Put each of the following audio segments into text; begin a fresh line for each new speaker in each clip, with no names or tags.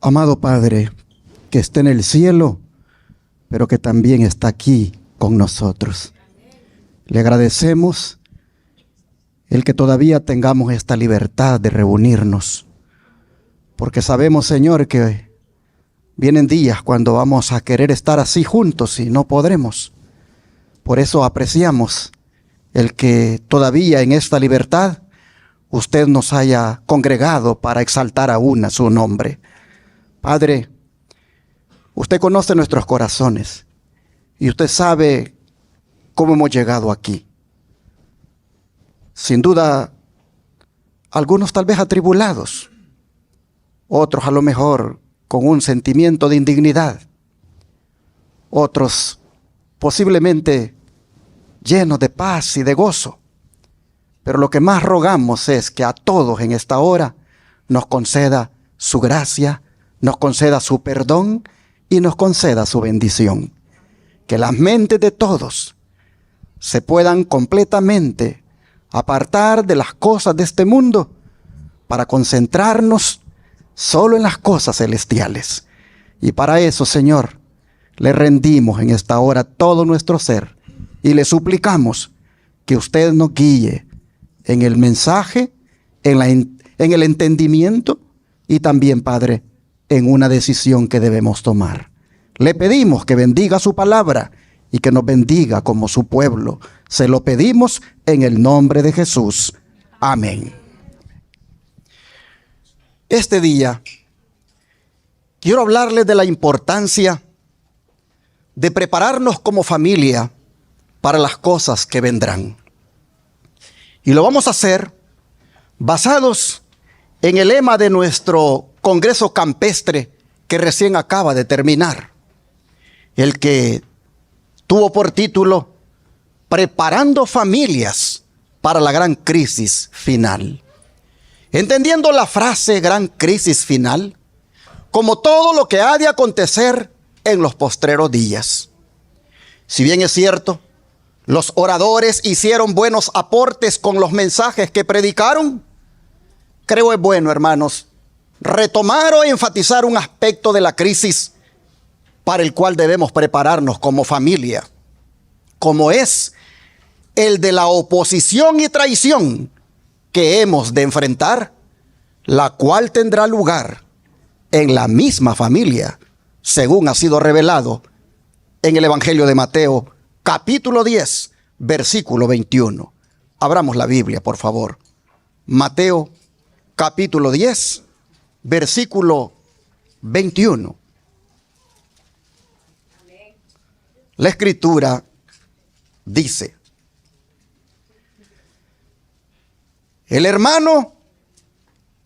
Amado Padre, que está en el cielo, pero que también está aquí con nosotros. Le agradecemos el que todavía tengamos esta libertad de reunirnos, porque sabemos, Señor, que vienen días cuando vamos a querer estar así juntos y no podremos. Por eso apreciamos el que todavía en esta libertad usted nos haya congregado para exaltar aún a su nombre. Padre, usted conoce nuestros corazones y usted sabe cómo hemos llegado aquí. Sin duda, algunos tal vez atribulados, otros a lo mejor con un sentimiento de indignidad, otros posiblemente llenos de paz y de gozo. Pero lo que más rogamos es que a todos en esta hora nos conceda su gracia, nos conceda su perdón y nos conceda su bendición. Que las mentes de todos se puedan completamente apartar de las cosas de este mundo para concentrarnos solo en las cosas celestiales. Y para eso, Señor, le rendimos en esta hora todo nuestro ser y le suplicamos que usted nos guíe en el mensaje, en el entendimiento y también, Padre, en una decisión que debemos tomar. Le pedimos que bendiga su palabra y que nos bendiga como su pueblo. Se lo pedimos en el nombre de Jesús. Amén. Este día quiero hablarles de la importancia de prepararnos como familia para las cosas que vendrán. Y lo vamos a hacer basados en el lema de nuestro Congreso Campestre que recién acaba de terminar, el que tuvo por título Preparando familias para la gran crisis final. Entendiendo la frase gran crisis final como todo lo que ha de acontecer en los postreros días. Si bien es cierto, los oradores hicieron buenos aportes con los mensajes que predicaron, creo es bueno, hermanos, retomar o enfatizar un aspecto de la crisis para el cual debemos prepararnos como familia, como es el de la oposición y traición que hemos de enfrentar, la cual tendrá lugar en la misma familia, según ha sido revelado en el Evangelio de Mateo, capítulo 10, versículo 21. Abramos la Biblia, por favor. Mateo, capítulo 10, versículo 21. La Escritura dice: el hermano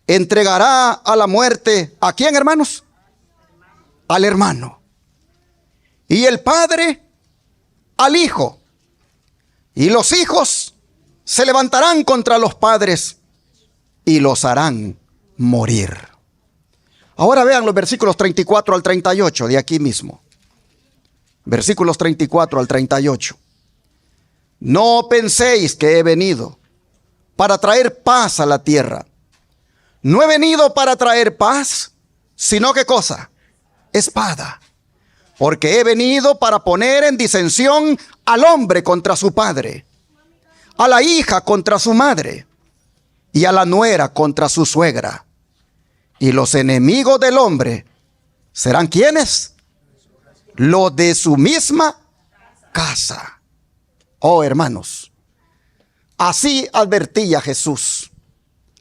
entregará a la muerte, ¿a quién, hermanos? Al hermano. Y el padre al hijo. Y los hijos se levantarán contra los padres y los harán morir. Ahora vean los versículos 34 al 38 de aquí mismo. Versículos 34 al 38. No penséis que he venido para traer paz a la tierra. No he venido para traer paz, sino ¿qué cosa? Espada. Porque he venido para poner en disensión al hombre contra su padre, a la hija contra su madre, y a la nuera contra su suegra. Y los enemigos del hombre serán ¿quiénes? Los de su misma casa. Oh, hermanos, así advertía Jesús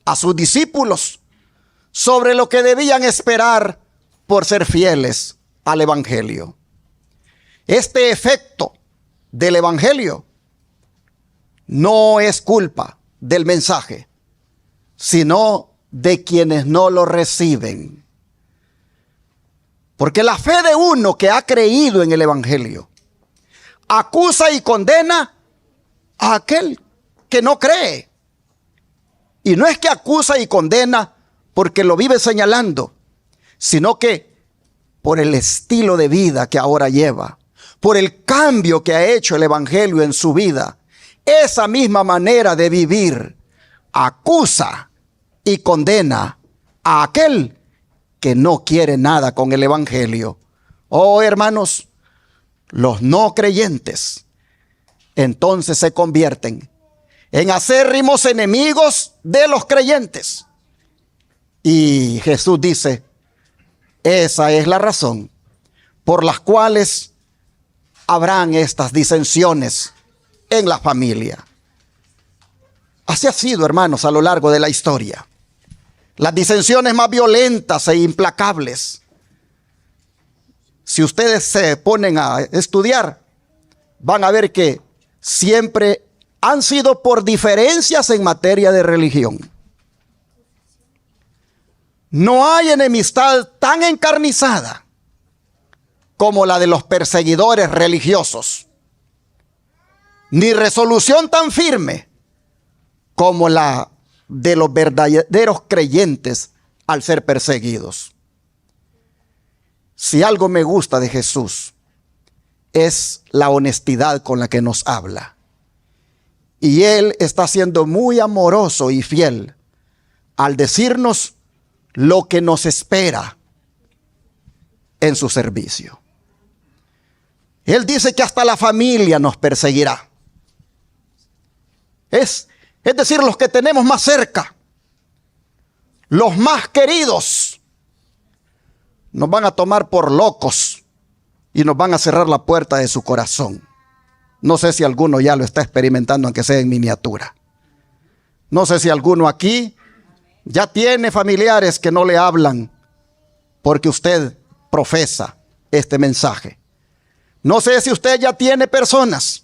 a sus discípulos sobre lo que debían esperar por ser fieles al Evangelio. Este efecto del Evangelio no es culpa del mensaje, sino de quienes no lo reciben. Porque la fe de uno que ha creído en el Evangelio acusa y condena a aquel que no cree. Y no es que acusa y condena porque lo vive señalando, sino que por el estilo de vida que ahora lleva, por el cambio que ha hecho el Evangelio en su vida, esa misma manera de vivir acusa y condena a aquel que no quiere nada con el evangelio. Oh, hermanos, los no creyentes entonces se convierten en acérrimos enemigos de los creyentes. Y Jesús dice, esa es la razón por las cuales habrán estas disensiones en la familia. Así ha sido, hermanos, a lo largo de la historia. Las disensiones más violentas e implacables, si ustedes se ponen a estudiar, van a ver que siempre han sido por diferencias en materia de religión. No hay enemistad tan encarnizada como la de los perseguidores religiosos, ni resolución tan firme como la de los verdaderos creyentes al ser perseguidos. Si algo me gusta de Jesús, es la honestidad con la que nos habla. Y Él está siendo muy amoroso y fiel al decirnos lo que nos espera en su servicio. Él dice que hasta la familia nos perseguirá. Es decir, los que tenemos más cerca, los más queridos, nos van a tomar por locos y nos van a cerrar la puerta de su corazón. No sé si alguno ya lo está experimentando, aunque sea en miniatura. No sé si alguno aquí ya tiene familiares que no le hablan porque usted profesa este mensaje. No sé si usted ya tiene personas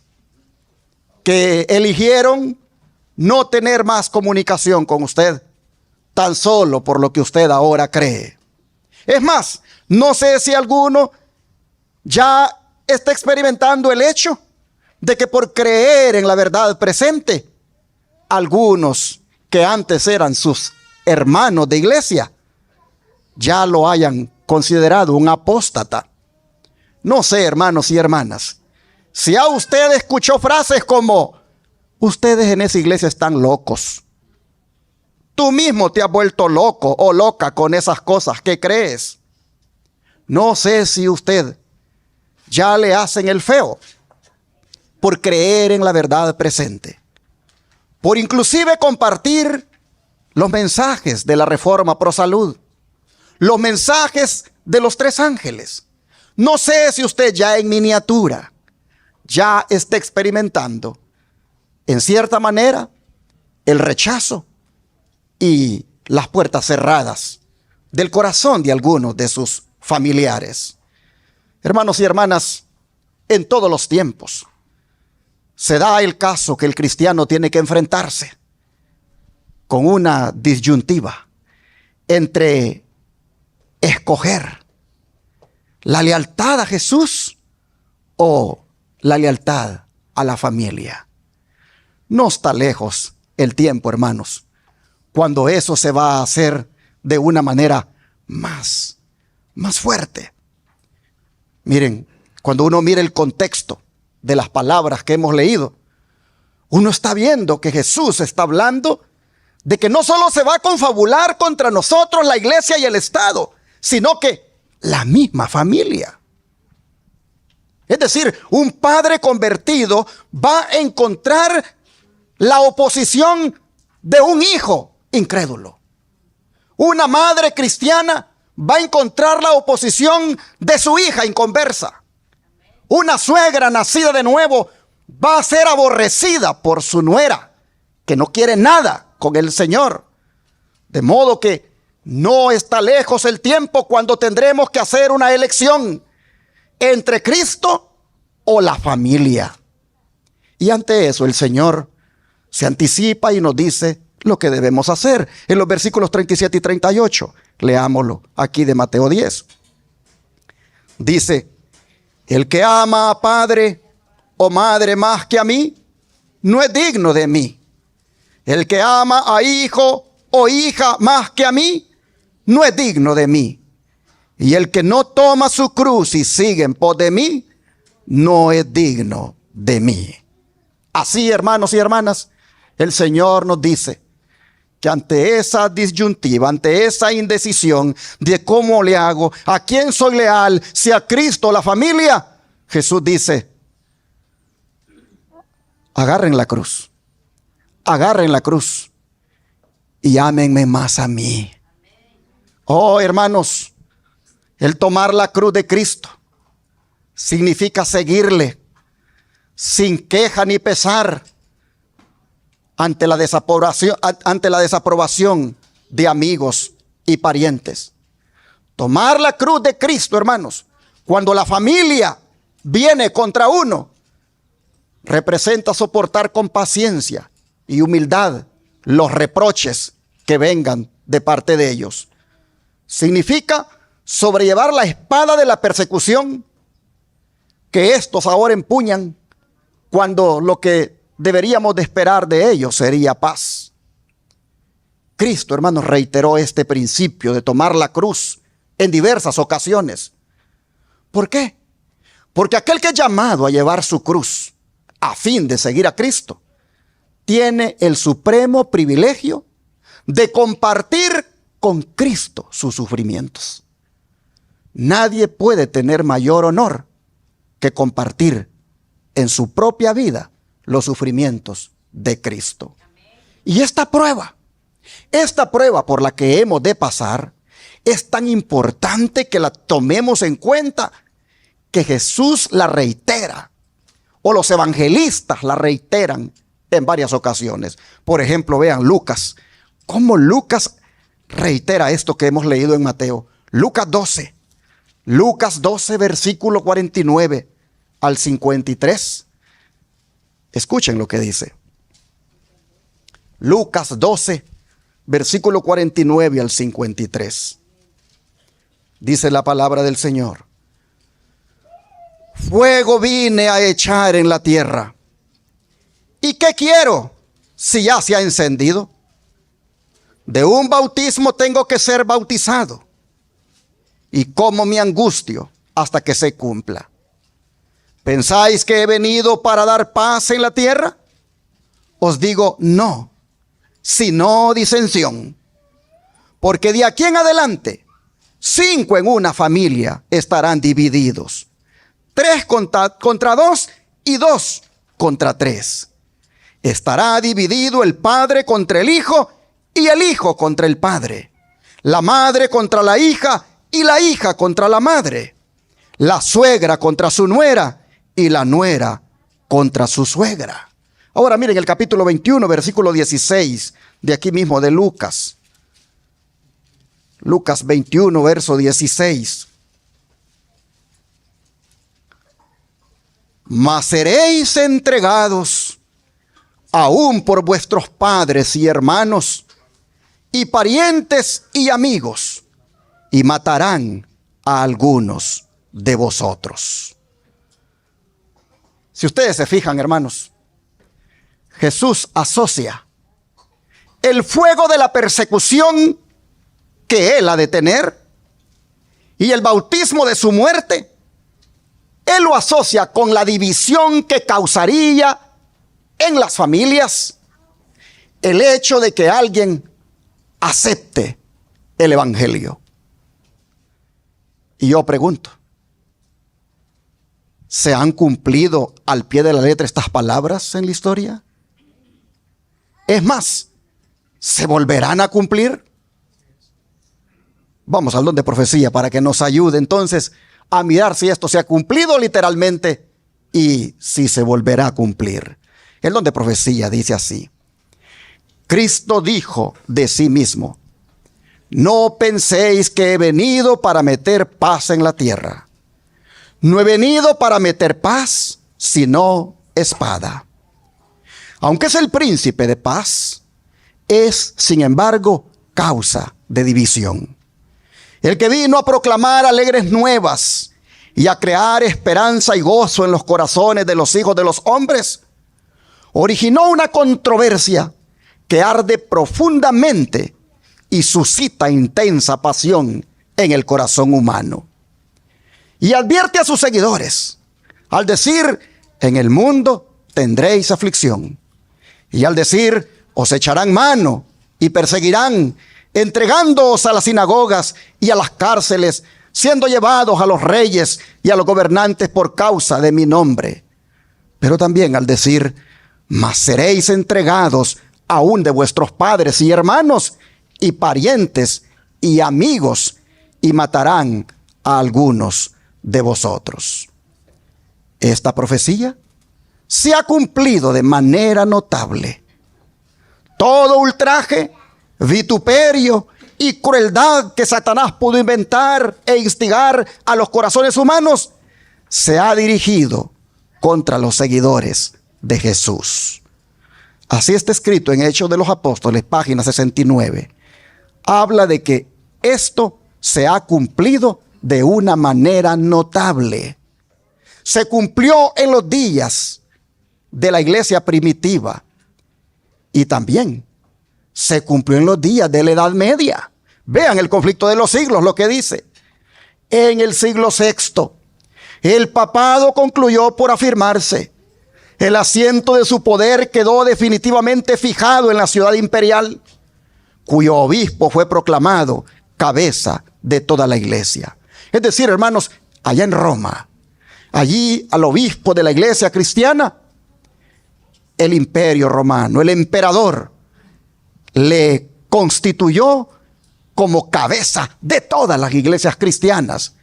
que eligieron no tener más comunicación con usted tan solo por lo que usted ahora cree. Es más, no sé si alguno ya está experimentando el hecho de que por creer en la verdad presente, algunos que antes eran sus hermanos de iglesia ya lo hayan considerado un apóstata. No sé, hermanos y hermanas, si a usted escuchó frases como: ustedes en esa iglesia están locos. Tú mismo te has vuelto loco o loca con esas cosas que crees. No sé si usted ya le hacen el feo por creer en la verdad presente, por inclusive compartir los mensajes de la Reforma Pro Salud, los mensajes de los 3 ángeles. No sé si usted ya en miniatura ya está experimentando en cierta manera el rechazo y las puertas cerradas del corazón de algunos de sus familiares. Hermanos y hermanas, en todos los tiempos se da el caso que el cristiano tiene que enfrentarse con una disyuntiva entre escoger la lealtad a Jesús o la lealtad a la familia. No está lejos el tiempo, hermanos, cuando eso se va a hacer de una manera más fuerte. Miren, cuando uno mira el contexto de las palabras que hemos leído, uno está viendo que Jesús está hablando de que no solo se va a confabular contra nosotros, la iglesia y el Estado, sino que la misma familia. Es decir, un padre convertido va a encontrar la oposición de un hijo incrédulo. Una madre cristiana va a encontrar la oposición de su hija inconversa. Una suegra nacida de nuevo va a ser aborrecida por su nuera, que no quiere nada con el Señor. De modo que no está lejos el tiempo cuando tendremos que hacer una elección entre Cristo o la familia. Y ante eso el Señor se anticipa y nos dice lo que debemos hacer. En los versículos 37 y 38, leámoslo aquí de Mateo 10. Dice: el que ama a padre o madre más que a mí, no es digno de mí. El que ama a hijo o hija más que a mí, no es digno de mí. Y el que no toma su cruz y sigue en pos de mí, no es digno de mí. Así, hermanos y hermanas, el Señor nos dice que ante esa disyuntiva, ante esa indecisión de cómo le hago, a quién soy leal, si a Cristo o la familia, Jesús dice: agarren la cruz y ámenme más a mí. Oh, hermanos, el tomar la cruz de Cristo significa seguirle sin queja ni pesar ante la desaprobación de amigos y parientes. Tomar la cruz de Cristo, hermanos, cuando la familia viene contra uno, representa soportar con paciencia y humildad los reproches que vengan de parte de ellos. Significa sobrellevar la espada de la persecución que estos ahora empuñan, cuando lo que deberíamos de esperar de ellos sería paz. Cristo, hermanos, reiteró este principio de tomar la cruz en diversas ocasiones. ¿Por qué? Porque aquel que es llamado a llevar su cruz a fin de seguir a Cristo tiene el supremo privilegio de compartir con Cristo sus sufrimientos. Nadie puede tener mayor honor que compartir en su propia vida los sufrimientos de Cristo. Y esta prueba por la que hemos de pasar, es tan importante que la tomemos en cuenta, que Jesús la reitera, o los evangelistas la reiteran en varias ocasiones. Por ejemplo, vean Lucas, cómo Lucas reitera esto que hemos leído en Mateo. Lucas 12, versículo 49 al 53. Escuchen lo que dice. Lucas 12, versículo 49 al 53. Dice la palabra del Señor: fuego vine a echar en la tierra, ¿y qué quiero si ya se ha encendido? De un bautismo tengo que ser bautizado, y como mi angustio hasta que se cumpla. ¿Pensáis que he venido para dar paz en la tierra? Os digo no, sino disensión. Porque de aquí en adelante, 5 en una familia estarán divididos. 3 contra 2 y 2 contra 3. Estará dividido el padre contra el hijo y el hijo contra el padre. La madre contra la hija y la hija contra la madre. La suegra contra su nuera y la nuera contra su suegra. Ahora miren el capítulo 21, versículo 16, de aquí mismo de Lucas. Lucas 21, verso 16. Mas seréis entregados aún por vuestros padres y hermanos y parientes y amigos, y matarán a algunos de vosotros. Si ustedes se fijan, hermanos, Jesús asocia el fuego de la persecución que él ha de tener y el bautismo de su muerte. Él lo asocia con la división que causaría en las familias el hecho de que alguien acepte el evangelio. Y yo pregunto, ¿se han cumplido al pie de la letra estas palabras en la historia? Es más, ¿se volverán a cumplir? Vamos al don de profecía para que nos ayude entonces a mirar si esto se ha cumplido literalmente y si se volverá a cumplir. El don de profecía dice así: Cristo dijo de sí mismo: no penséis que he venido para meter paz en la tierra. No he venido para meter paz, sino espada. Aunque es el príncipe de paz, es, sin embargo, causa de división. El que vino a proclamar alegres nuevas y a crear esperanza y gozo en los corazones de los hijos de los hombres, originó una controversia que arde profundamente y suscita intensa pasión en el corazón humano. Y advierte a sus seguidores al decir: en el mundo tendréis aflicción. Y al decir: os echarán mano y perseguirán, entregándoos a las sinagogas y a las cárceles, siendo llevados a los reyes y a los gobernantes por causa de mi nombre. Pero también al decir, mas seréis entregados aún de vuestros padres y hermanos y parientes y amigos, y matarán a algunos de vosotros. Esta profecía se ha cumplido de manera notable. Todo ultraje, vituperio y crueldad que Satanás pudo inventar e instigar a los corazones humanos se ha dirigido contra los seguidores de Jesús. Así está escrito en Hechos de los Apóstoles, página 69. Habla de que esto se ha cumplido de una manera notable. Se cumplió en los días de la iglesia primitiva y también se cumplió en los días de la Edad Media. Vean el conflicto de los siglos, lo que dice. En el siglo VI, el papado concluyó por afirmarse. El asiento de su poder quedó definitivamente fijado en la ciudad imperial, cuyo obispo fue proclamado cabeza de toda la iglesia. Es decir, hermanos, allá en Roma, allí al obispo de la iglesia cristiana, el imperio romano, el emperador, le constituyó como cabeza de todas las iglesias cristianas.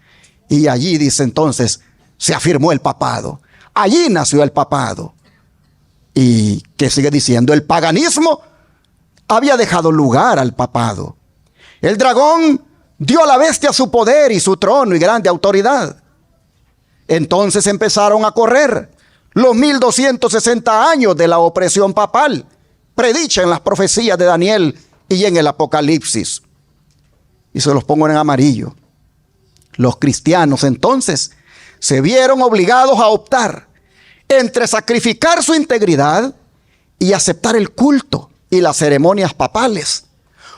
Y allí, dice entonces, se afirmó el papado. Allí nació el papado. Y que sigue diciendo, el paganismo había dejado lugar al papado. El dragón dio a la bestia su poder y su trono y grande autoridad. Entonces empezaron a correr los 1260 años de la opresión papal, predicha en las profecías de Daniel y en el Apocalipsis. Y se los pongo en amarillo. Los cristianos entonces se vieron obligados a optar entre sacrificar su integridad y aceptar el culto y las ceremonias papales,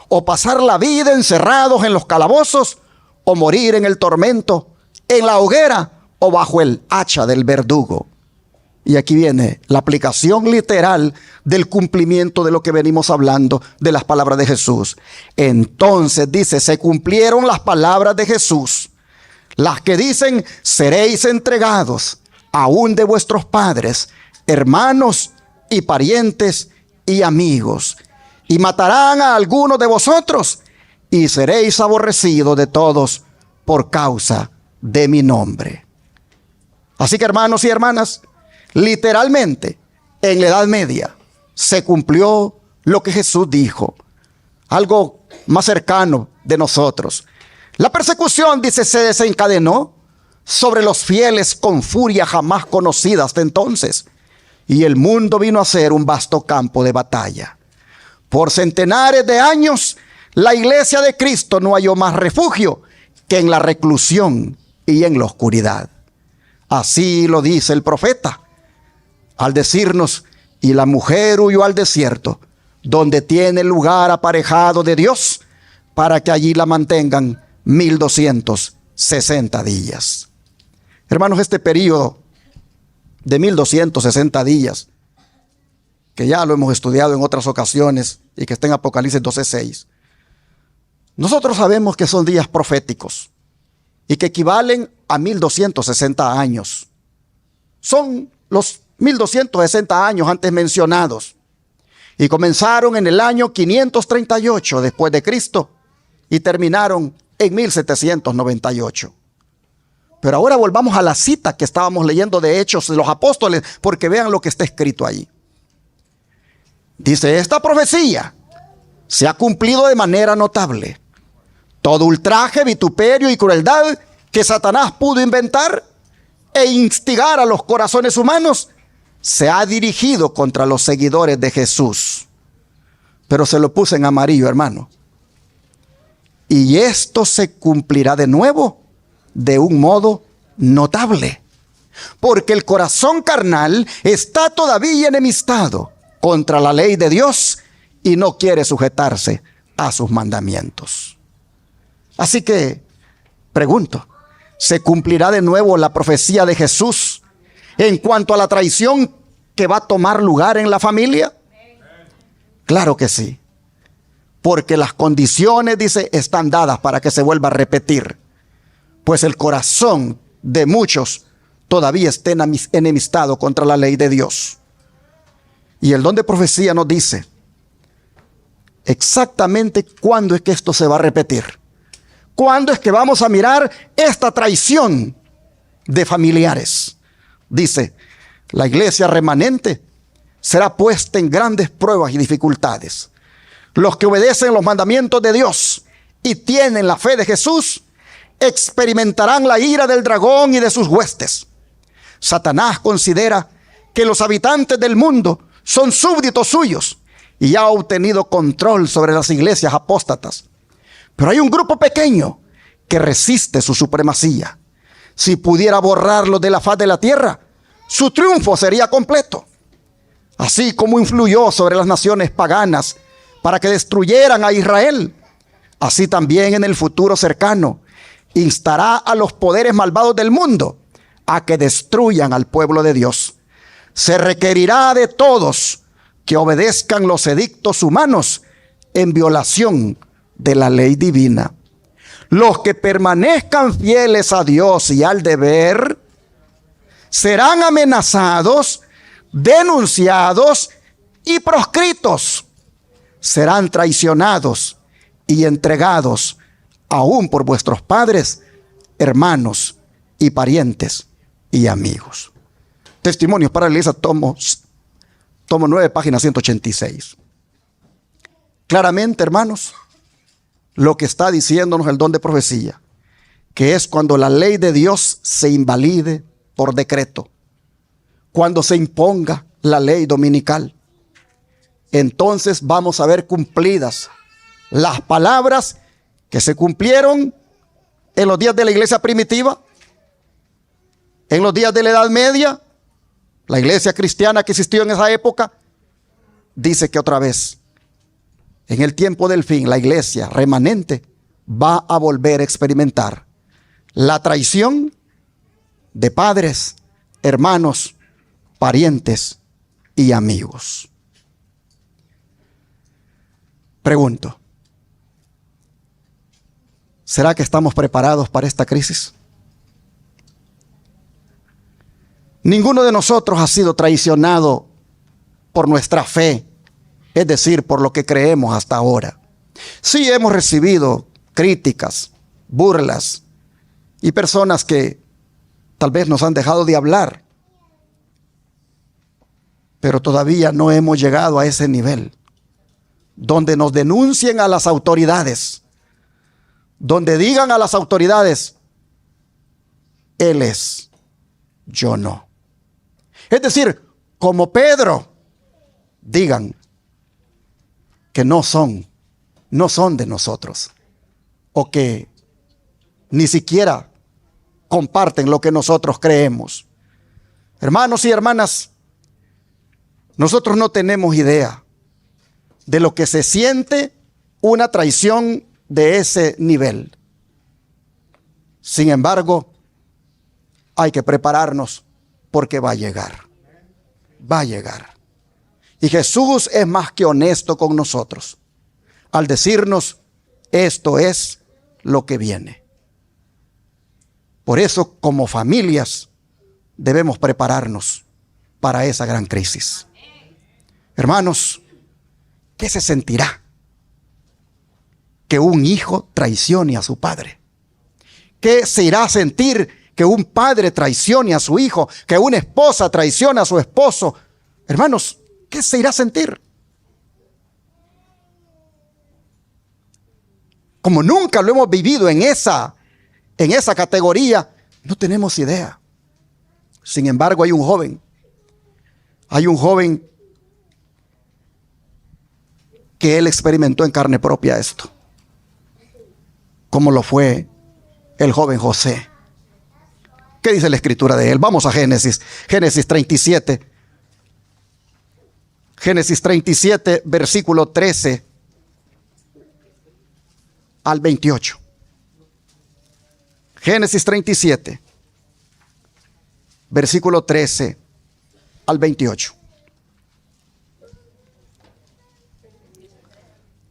o pasar la vida encerrados en los calabozos, o morir en el tormento, en la hoguera o bajo el hacha del verdugo. Y aquí viene la aplicación literal del cumplimiento de lo que venimos hablando de las palabras de Jesús. Entonces dice, se cumplieron las palabras de Jesús, las que dicen, seréis entregados aún de vuestros padres, hermanos y parientes y amigos, y matarán a algunos de vosotros, y seréis aborrecidos de todos por causa de mi nombre. Así que, hermanos y hermanas, literalmente en la Edad Media se cumplió lo que Jesús dijo, algo más cercano de nosotros. La persecución, dice, se desencadenó sobre los fieles con furia jamás conocida hasta entonces, y el mundo vino a ser un vasto campo de batalla. Por centenares de años, la iglesia de Cristo no halló más refugio que en la reclusión y en la oscuridad. Así lo dice el profeta, al decirnos, y la mujer huyó al desierto, donde tiene lugar aparejado de Dios, para que allí la mantengan 1260 días. Hermanos, este periodo de 1260 días, que ya lo hemos estudiado en otras ocasiones y que está en Apocalipsis 12:6, nosotros sabemos que son días proféticos y que equivalen a 1260 años. Son los 1260 años antes mencionados y comenzaron en el año 538 después de Cristo y terminaron en 1798. Pero ahora volvamos a la cita que estábamos leyendo de Hechos de los Apóstoles, porque vean lo que está escrito ahí. Dice, esta profecía se ha cumplido de manera notable. Todo ultraje, vituperio y crueldad que Satanás pudo inventar e instigar a los corazones humanos se ha dirigido contra los seguidores de Jesús. Pero se lo puse en amarillo, hermano. Y esto se cumplirá de nuevo de un modo notable, porque el corazón carnal está todavía enemistado contra la ley de Dios y no quiere sujetarse a sus mandamientos. Así que, pregunto, ¿se cumplirá de nuevo la profecía de Jesús en cuanto a la traición que va a tomar lugar en la familia? Claro que sí. porque las condiciones, dice, están dadas para que se vuelva a repetir. Pues el corazón de muchos todavía está enemistado contra la ley de Dios. Y el don de profecía nos dice exactamente cuándo es que esto se va a repetir. ¿Cuándo es que vamos a mirar esta traición de familiares? Dice, la iglesia remanente será puesta en grandes pruebas y dificultades. Los que obedecen los mandamientos de Dios y tienen la fe de Jesús experimentarán la ira del dragón y de sus huestes. Satanás considera que los habitantes del mundo son súbditos suyos y ha obtenido control sobre las iglesias apóstatas. Pero hay un grupo pequeño que resiste su supremacía. Si pudiera borrarlo de la faz de la tierra, su triunfo sería completo. Así como influyó sobre las naciones paganas para que destruyeran a Israel, así también en el futuro cercano instará a los poderes malvados del mundo a que destruyan al pueblo de Dios. Se requerirá de todos que obedezcan los edictos humanos en violación de la ley divina. Los que permanezcan fieles a Dios y al deber serán amenazados, denunciados y proscritos. Serán traicionados y entregados aún por vuestros padres, hermanos y parientes y amigos. Testimonios para la iglesia, tomo 9, página 186. Claramente, hermanos, lo que está diciéndonos el don de profecía, que es cuando la ley de Dios se invalide por decreto, cuando se imponga la ley dominical. Entonces vamos a ver cumplidas las palabras que se cumplieron en los días de la iglesia primitiva, en los días de la Edad Media. La iglesia cristiana que existió en esa época dice que otra vez, en el tiempo del fin, la iglesia remanente va a volver a experimentar la traición de padres, hermanos, parientes y amigos. Pregunto, ¿será que estamos preparados para esta crisis? Ninguno de nosotros ha sido traicionado por nuestra fe, es decir, por lo que creemos hasta ahora. Sí hemos recibido críticas, burlas y personas que tal vez nos han dejado de hablar, pero todavía no hemos llegado a ese nivel donde nos denuncien a las autoridades, donde digan a las autoridades, él es, yo no. Es decir, como Pedro, digan que no son de nosotros, o que ni siquiera comparten lo que nosotros creemos. Hermanos y hermanas, nosotros no tenemos idea de lo que se siente una traición de ese nivel. Sin embargo, hay que prepararnos porque va a llegar. Va a llegar. Y Jesús es más que honesto con nosotros al decirnos, esto es lo que viene. Por eso, como familias, debemos prepararnos para esa gran crisis. Hermanos, ¿qué se sentirá que un hijo traicione a su padre? ¿Qué se irá a sentir que un padre traicione a su hijo? Que una esposa traicione a su esposo. Hermanos, ¿qué se irá a sentir? Como nunca lo hemos vivido en esa categoría, no tenemos idea. Sin embargo, hay un joven que él experimentó en carne propia esto, como lo fue el joven José. ¿Qué dice la escritura de él? Vamos a Génesis 37. Génesis 37, versículo 13 al 28. Génesis 37, versículo 13 al 28.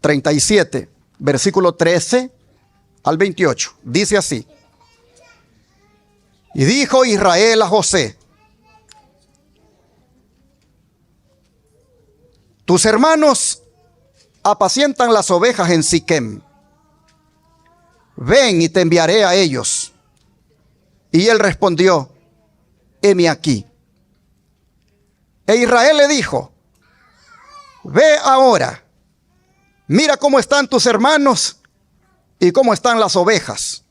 37, versículo 13 al 28. Dice así: y dijo Israel a José: tus hermanos apacientan las ovejas en Siquem. Ven y te enviaré a ellos. Y él respondió: heme aquí. E Israel le dijo: ve ahora, mira cómo están tus hermanos y cómo están las ovejas,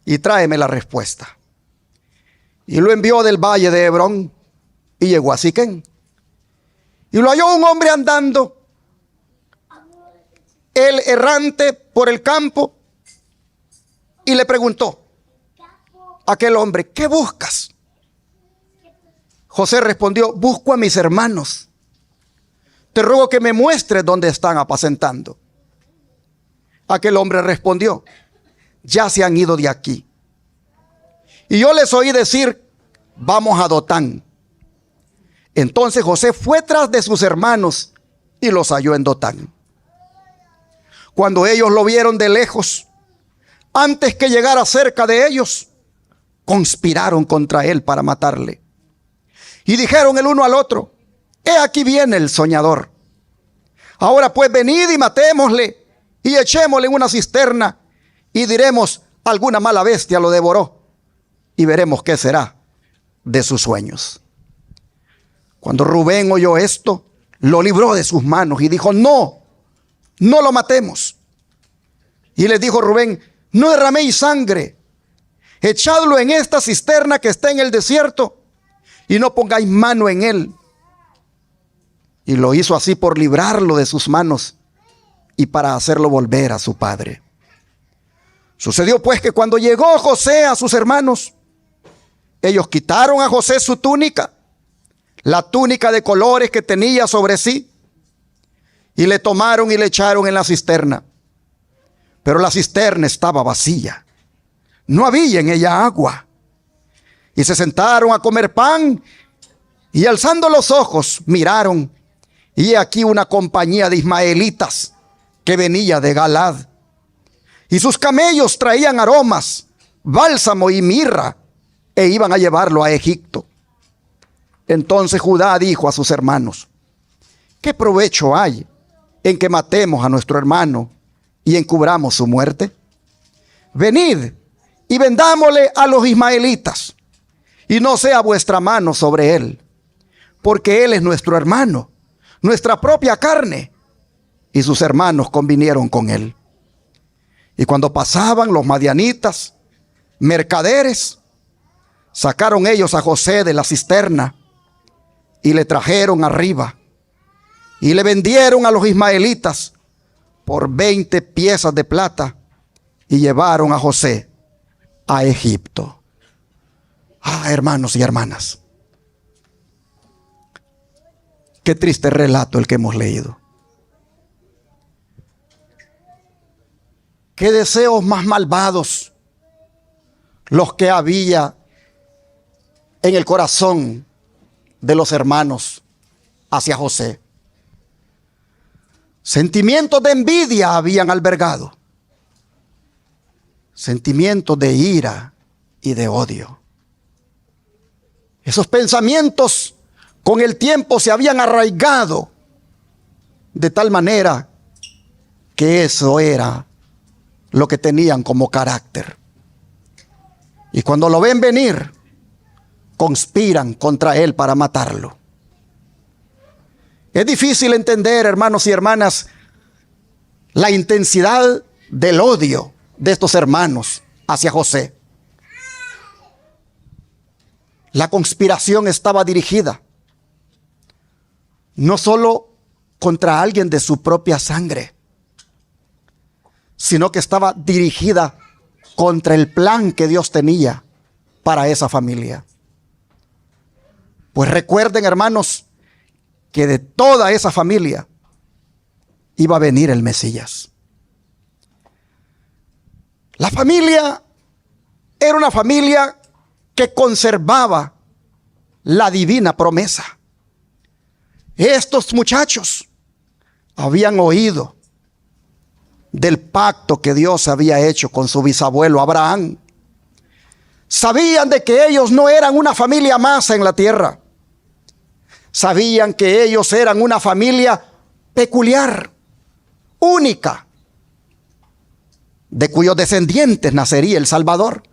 y tráeme la respuesta. Y lo envió del valle de Hebrón y llegó a Siquem. Y lo halló un hombre andando, él errante por el campo, y le preguntó a aquel hombre: ¿qué buscas? José respondió: busco a mis hermanos. Te ruego que me muestres dónde están apacentando. Aquel hombre respondió: ya se han ido de aquí. Y yo les oí decir: vamos a Dotán. Entonces José fue tras de sus hermanos y los halló en Dotán. Cuando ellos lo vieron de lejos, antes que llegara cerca de ellos, conspiraron contra él para matarle. Y dijeron el uno al otro: he aquí viene el soñador. Ahora pues venid y matémosle y echémosle en una cisterna y diremos: alguna mala bestia lo devoró, y veremos qué será de sus sueños. Cuando Rubén oyó esto, lo libró de sus manos y dijo: no lo matemos. Y les dijo Rubén: no derraméis sangre, echadlo en esta cisterna que está en el desierto y no pongáis mano en él. Y lo hizo así por librarlo de sus manos y para hacerlo volver a su padre. Sucedió pues que cuando llegó José a sus hermanos, ellos quitaron a José su túnica, la túnica de colores que tenía sobre sí, y le tomaron y le echaron en la cisterna. Pero la cisterna estaba vacía, no había en ella agua. Y se sentaron a comer pan, y alzando los ojos miraron, y he aquí una compañía de ismaelitas que venía de Galad. Y sus camellos traían aromas, bálsamo y mirra, e iban a llevarlo a Egipto. Entonces Judá dijo a sus hermanos: ¿qué provecho hay en que matemos a nuestro hermano y encubramos su muerte? Venid y vendámosle a los ismaelitas, y no sea vuestra mano sobre él, porque él es nuestro hermano, nuestra propia carne. Y sus hermanos convinieron con él. Y cuando pasaban los madianitas, mercaderes, sacaron ellos a José de la cisterna y le trajeron arriba y le vendieron a los ismaelitas por 20 piezas de plata y llevaron a José a Egipto. Hermanos y hermanas, qué triste relato el que hemos leído. Qué deseos más malvados los que había en el corazón de los hermanos hacia José. Sentimientos de envidia habían albergado, sentimientos de ira y de odio. Esos pensamientos con el tiempo se habían arraigado de tal manera que eso era lo que tenían como carácter. Y cuando lo ven venir, conspiran contra él para matarlo. Es difícil entender, hermanos y hermanas, la intensidad del odio de estos hermanos hacia José. La conspiración estaba dirigida no solo contra alguien de su propia sangre, sino que estaba dirigida contra el plan que Dios tenía para esa familia. Pues recuerden, hermanos, que de toda esa familia iba a venir el Mesías. La familia era una familia que conservaba la divina promesa. Estos muchachos habían oído del pacto que Dios había hecho con su bisabuelo Abraham. Sabían de que ellos no eran una familia más en la tierra. Sabían que ellos eran una familia peculiar, única, de cuyos descendientes nacería el Salvador.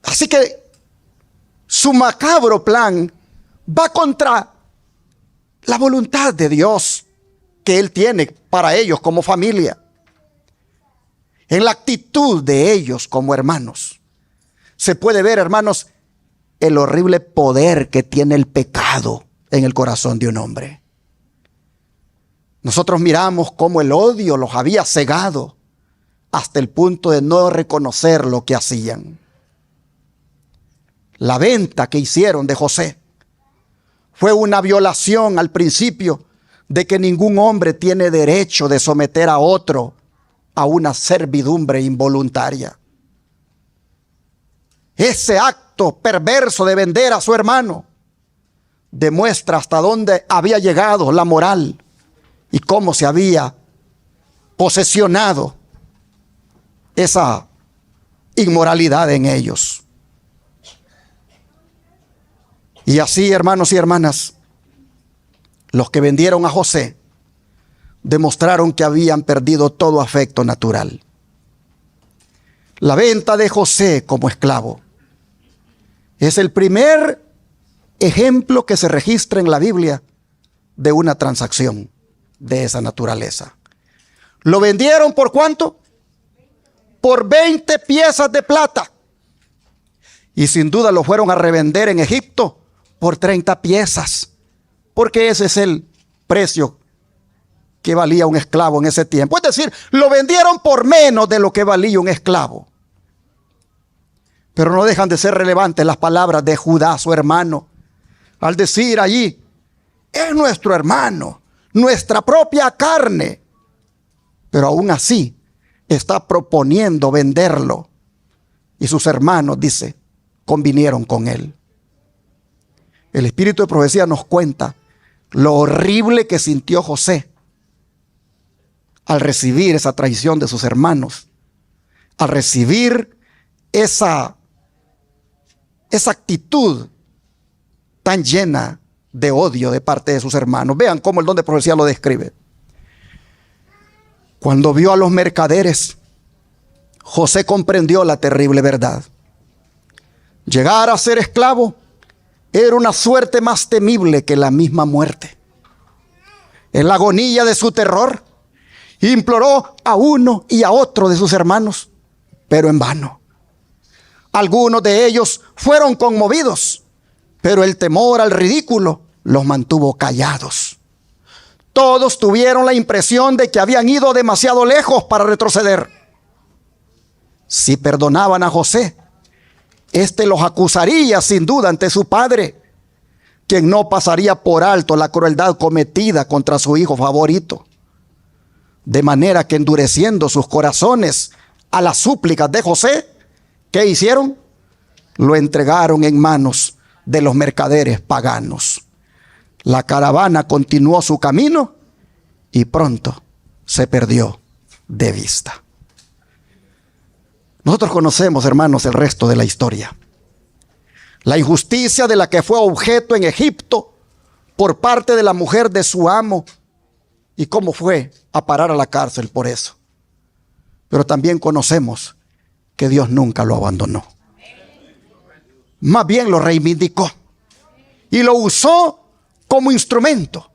Así que su macabro plan va contra la voluntad de Dios que Él tiene para ellos como familia. En la actitud de ellos como hermanos se puede ver, hermanos, el horrible poder que tiene el pecado en el corazón de un hombre. Nosotros miramos cómo el odio los había cegado hasta el punto de no reconocer lo que hacían. La venta que hicieron de José fue una violación al principio de que ningún hombre tiene derecho de someter a otro a una servidumbre involuntaria. Ese acto perverso de vender a su hermano demuestra hasta dónde había llegado la moral y cómo se había posesionado esa inmoralidad en ellos. Y así, hermanos y hermanas, los que vendieron a José demostraron que habían perdido todo afecto natural. La venta de José como esclavo es el primer ejemplo que se registra en la Biblia de una transacción de esa naturaleza. ¿Lo vendieron por cuánto? Por 20 piezas de plata. Y sin duda lo fueron a revender en Egipto por 30 piezas. Porque ese es el precio que valía un esclavo en ese tiempo. Es decir, lo vendieron por menos de lo que valía un esclavo. Pero no dejan de ser relevantes las palabras de Judá, su hermano, al decir allí: es nuestro hermano, nuestra propia carne. Pero aún así está proponiendo venderlo. Y sus hermanos, dice, convinieron con él. El espíritu de profecía nos cuenta lo horrible que sintió José al recibir esa traición de sus hermanos, al recibir esa actitud tan llena de odio de parte de sus hermanos. Vean cómo el don de profecía lo describe. Cuando vio a los mercaderes, José comprendió la terrible verdad. Llegar a ser esclavo era una suerte más temible que la misma muerte. En la agonía de su terror, imploró a uno y a otro de sus hermanos, pero en vano. Algunos de ellos fueron conmovidos, pero el temor al ridículo los mantuvo callados. Todos tuvieron la impresión de que habían ido demasiado lejos para retroceder. Si perdonaban a José, éste los acusaría sin duda ante su padre, quien no pasaría por alto la crueldad cometida contra su hijo favorito. De manera que, endureciendo sus corazones a las súplicas de José, ¿qué hicieron? Lo entregaron en manos de los mercaderes paganos. La caravana continuó su camino y pronto se perdió de vista. Nosotros conocemos, hermanos, el resto de la historia. La injusticia de la que fue objeto en Egipto por parte de la mujer de su amo y cómo fue a parar a la cárcel por eso. Pero también conocemos que Dios nunca lo abandonó. Más bien lo reivindicó y lo usó como instrumento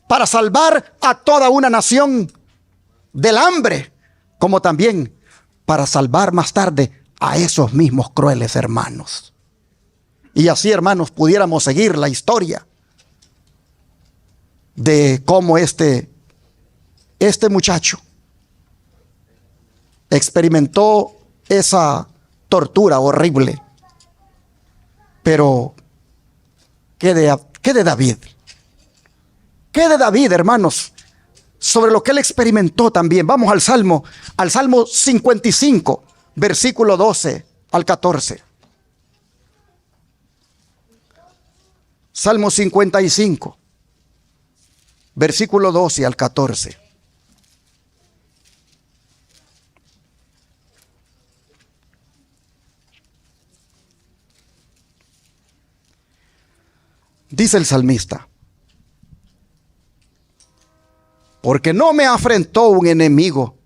para salvar a toda una nación del hambre, como también para salvar más tarde a esos mismos crueles hermanos. Y así, hermanos, pudiéramos seguir la historia de cómo este muchacho experimentó esa tortura horrible. Pero, ¿qué de David? ¿Qué de David, hermanos? Sobre lo que él experimentó también. Vamos al Salmo 55, versículo 12 al 14. Salmo 55, versículo 12 al 14. Dice el salmista: porque no me afrentó un enemigo,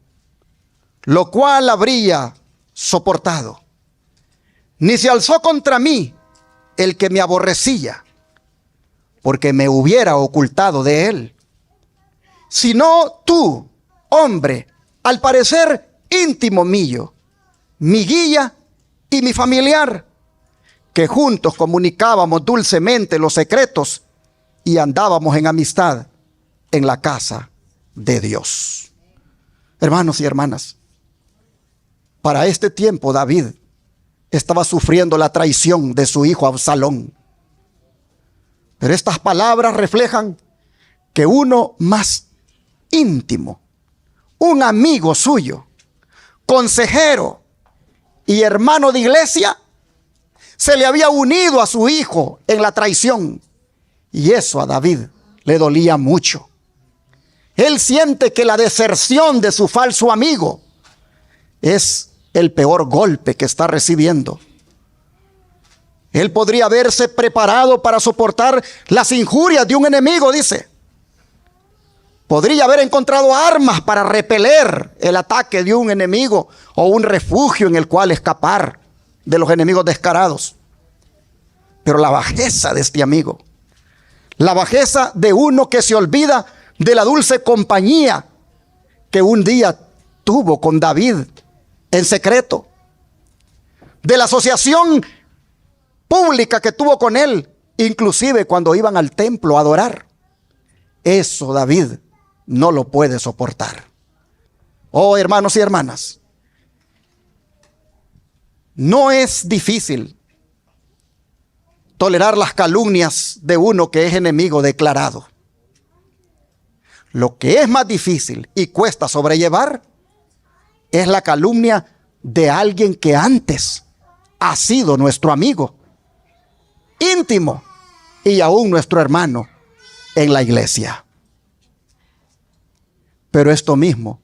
lo cual habría soportado, ni se alzó contra mí el que me aborrecía, porque me hubiera ocultado de él. Sino tú, hombre, al parecer íntimo mío, mi guía y mi familiar, que juntos comunicábamos dulcemente los secretos y andábamos en amistad en la casa de Dios. Hermanos y hermanas, para este tiempo David estaba sufriendo la traición de su hijo Absalón. Pero estas palabras reflejan que uno más íntimo, un amigo suyo, consejero y hermano de iglesia, se le había unido a su hijo en la traición. Y eso a David le dolía mucho. Él siente que la deserción de su falso amigo es el peor golpe que está recibiendo. Él podría haberse preparado para soportar las injurias de un enemigo, dice. Podría haber encontrado armas para repeler el ataque de un enemigo o un refugio en el cual escapar de los enemigos descarados. Pero la bajeza de este amigo, la bajeza de uno que se olvida de la dulce compañía que un día tuvo con David en secreto, de la asociación pública que tuvo con él, inclusive cuando iban al templo a adorar. Eso David no lo puede soportar. Oh, hermanos y hermanas, no es difícil tolerar las calumnias de uno que es enemigo declarado. Lo que es más difícil y cuesta sobrellevar es la calumnia de alguien que antes ha sido nuestro amigo íntimo y aún nuestro hermano en la iglesia. Pero esto mismo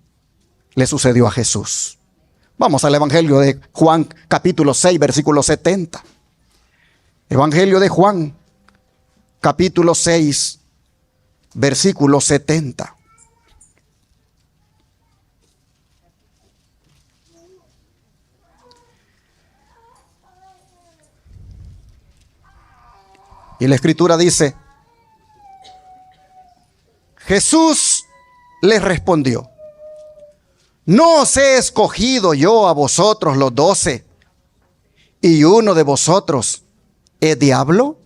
le sucedió a Jesús. Vamos al Evangelio de Juan, capítulo 6, versículo 70. Evangelio de Juan, capítulo 6, versículo 70. Y la escritura dice: Jesús les respondió: ¿no os he escogido yo a vosotros los 12, y uno de vosotros es diablo?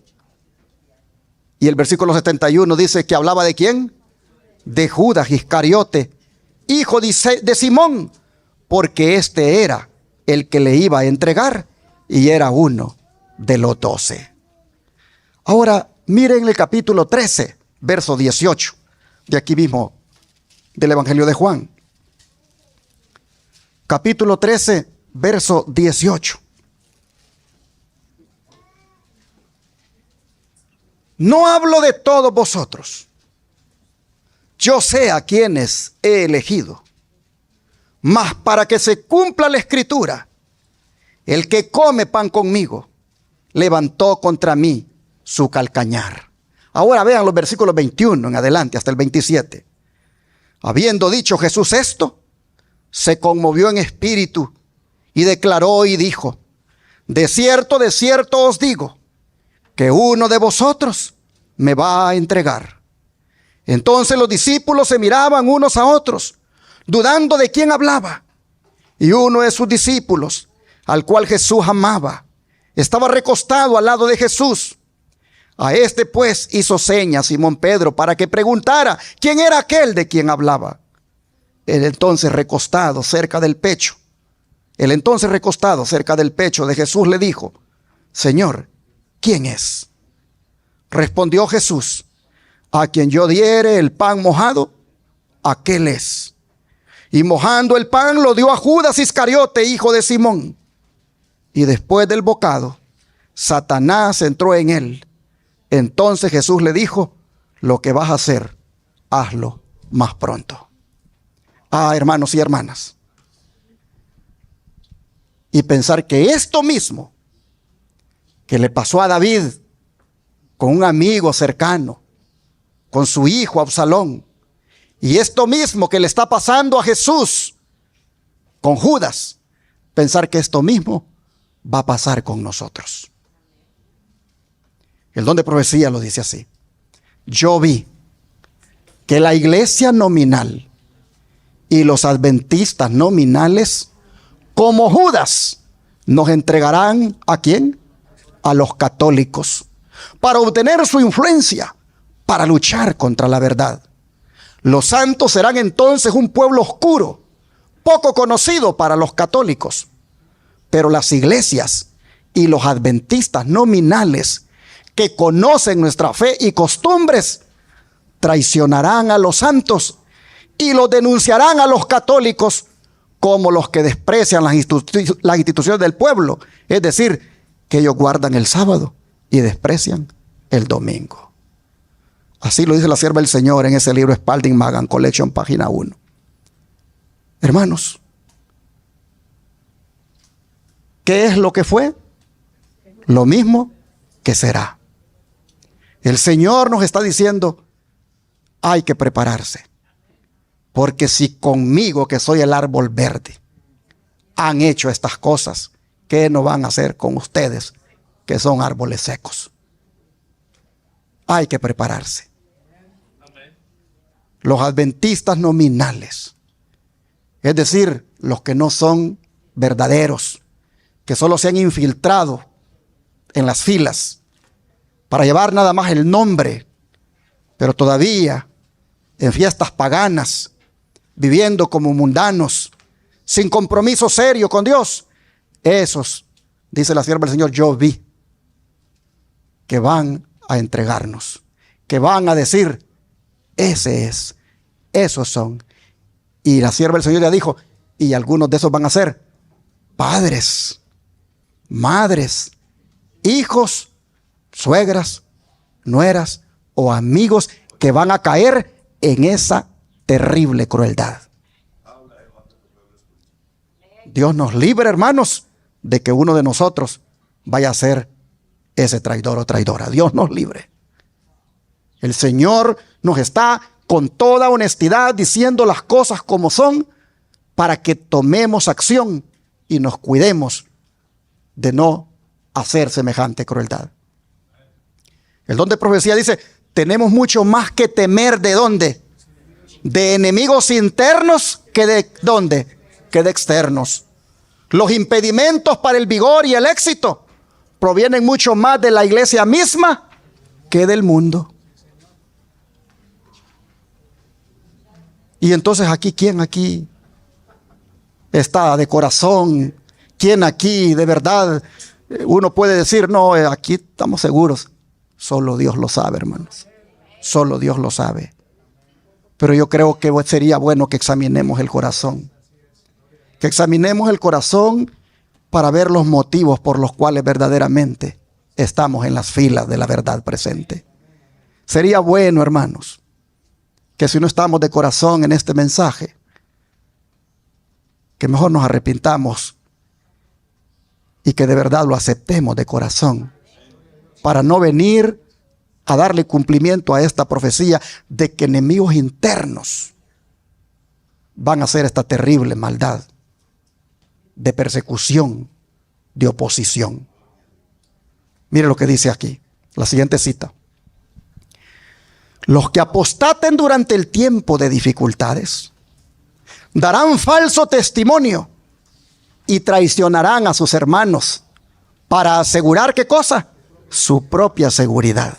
Y el versículo 71 dice que hablaba de ¿quién? De Judas Iscariote, hijo de Simón, porque este era el que le iba a entregar y era uno de los 12. Ahora miren el capítulo 13, verso 18, de aquí mismo del Evangelio de Juan. Capítulo 13, verso 18. No hablo de todos vosotros. Yo sé a quienes he elegido. Mas para que se cumpla la escritura, el que come pan conmigo levantó contra mí su calcañar. Ahora vean los versículos 21 en adelante hasta el 27. Habiendo dicho Jesús esto, se conmovió en espíritu y declaró y dijo: de cierto os digo, que uno de vosotros me va a entregar. Entonces los discípulos se miraban unos a otros, dudando de quién hablaba. Y uno de sus discípulos, al cual Jesús amaba, estaba recostado al lado de Jesús. A este pues hizo señas Simón Pedro para que preguntara quién era aquel de quien hablaba. El entonces recostado cerca del pecho de Jesús le dijo: Señor, ¿quién es? Respondió Jesús: a quien yo diere el pan mojado, aquel es. Y mojando el pan lo dio a Judas Iscariote, hijo de Simón. Y después del bocado, Satanás entró en él. Entonces Jesús le dijo: lo que vas a hacer, hazlo más pronto. Ah, hermanos y hermanas. Y pensar que esto mismo que le pasó a David con un amigo cercano, con su hijo Absalón. Y esto mismo que le está pasando a Jesús con Judas, pensar que esto mismo va a pasar con nosotros. El don de profecía lo dice así: yo vi que la iglesia nominal y los adventistas nominales, como Judas, nos entregarán ¿a quién? A los católicos, para obtener su influencia, para luchar contra la verdad. Los santos serán entonces un pueblo oscuro, poco conocido para los católicos. Pero las iglesias y los adventistas nominales, que conocen nuestra fe y costumbres, traicionarán a los santos y los denunciarán a los católicos como los que desprecian las instituciones del pueblo. Es decir, que ellos guardan el sábado y desprecian el domingo. Así lo dice la sierva del Señor en ese libro Spalding Magan Collection, página 1. Hermanos, ¿qué es lo que fue? Lo mismo que será. El Señor nos está diciendo, hay que prepararse. Porque si conmigo, que soy el árbol verde, han hecho estas cosas, ¿qué no van a hacer con ustedes, que son árboles secos? Hay que prepararse. Los adventistas nominales, es decir, los que no son verdaderos, que solo se han infiltrado en las filas para llevar nada más el nombre, pero todavía en fiestas paganas, viviendo como mundanos, sin compromiso serio con Dios. Esos, dice la sierva del Señor, yo vi que van a entregarnos, que van a decir, ese es, esos son. Y la sierva del Señor ya dijo, y algunos de esos van a ser padres, madres, hijos, suegras, nueras o amigos que van a caer en esa terrible crueldad. Dios nos libre, hermanos, de que uno de nosotros vaya a ser ese traidor o traidora. Dios nos libre. El Señor nos está con toda honestidad diciendo las cosas como son, para que tomemos acción y nos cuidemos de no hacer semejante crueldad. El don de profecía dice, tenemos mucho más que temer. ¿De dónde? De enemigos internos que de ¿dónde? Que de externos. Los impedimentos para el vigor y el éxito provienen mucho más de la iglesia misma que del mundo. Y entonces aquí, ¿quién aquí está de corazón? ¿Quién aquí de verdad uno puede decir, no, aquí estamos seguros? Solo Dios lo sabe, hermanos. Solo Dios lo sabe. Pero yo creo que sería bueno que examinemos el corazón. Que examinemos el corazón para ver los motivos por los cuales verdaderamente estamos en las filas de la verdad presente. Sería bueno, hermanos, que si no estamos de corazón en este mensaje, que mejor nos arrepintamos y que de verdad lo aceptemos de corazón, para no venir a darle cumplimiento a esta profecía de que enemigos internos van a hacer esta terrible maldad de persecución, de oposición. Mire lo que dice aquí, la siguiente cita. Los que apostaten durante el tiempo de dificultades darán falso testimonio y traicionarán a sus hermanos para asegurar, ¿qué cosa? Su propia seguridad.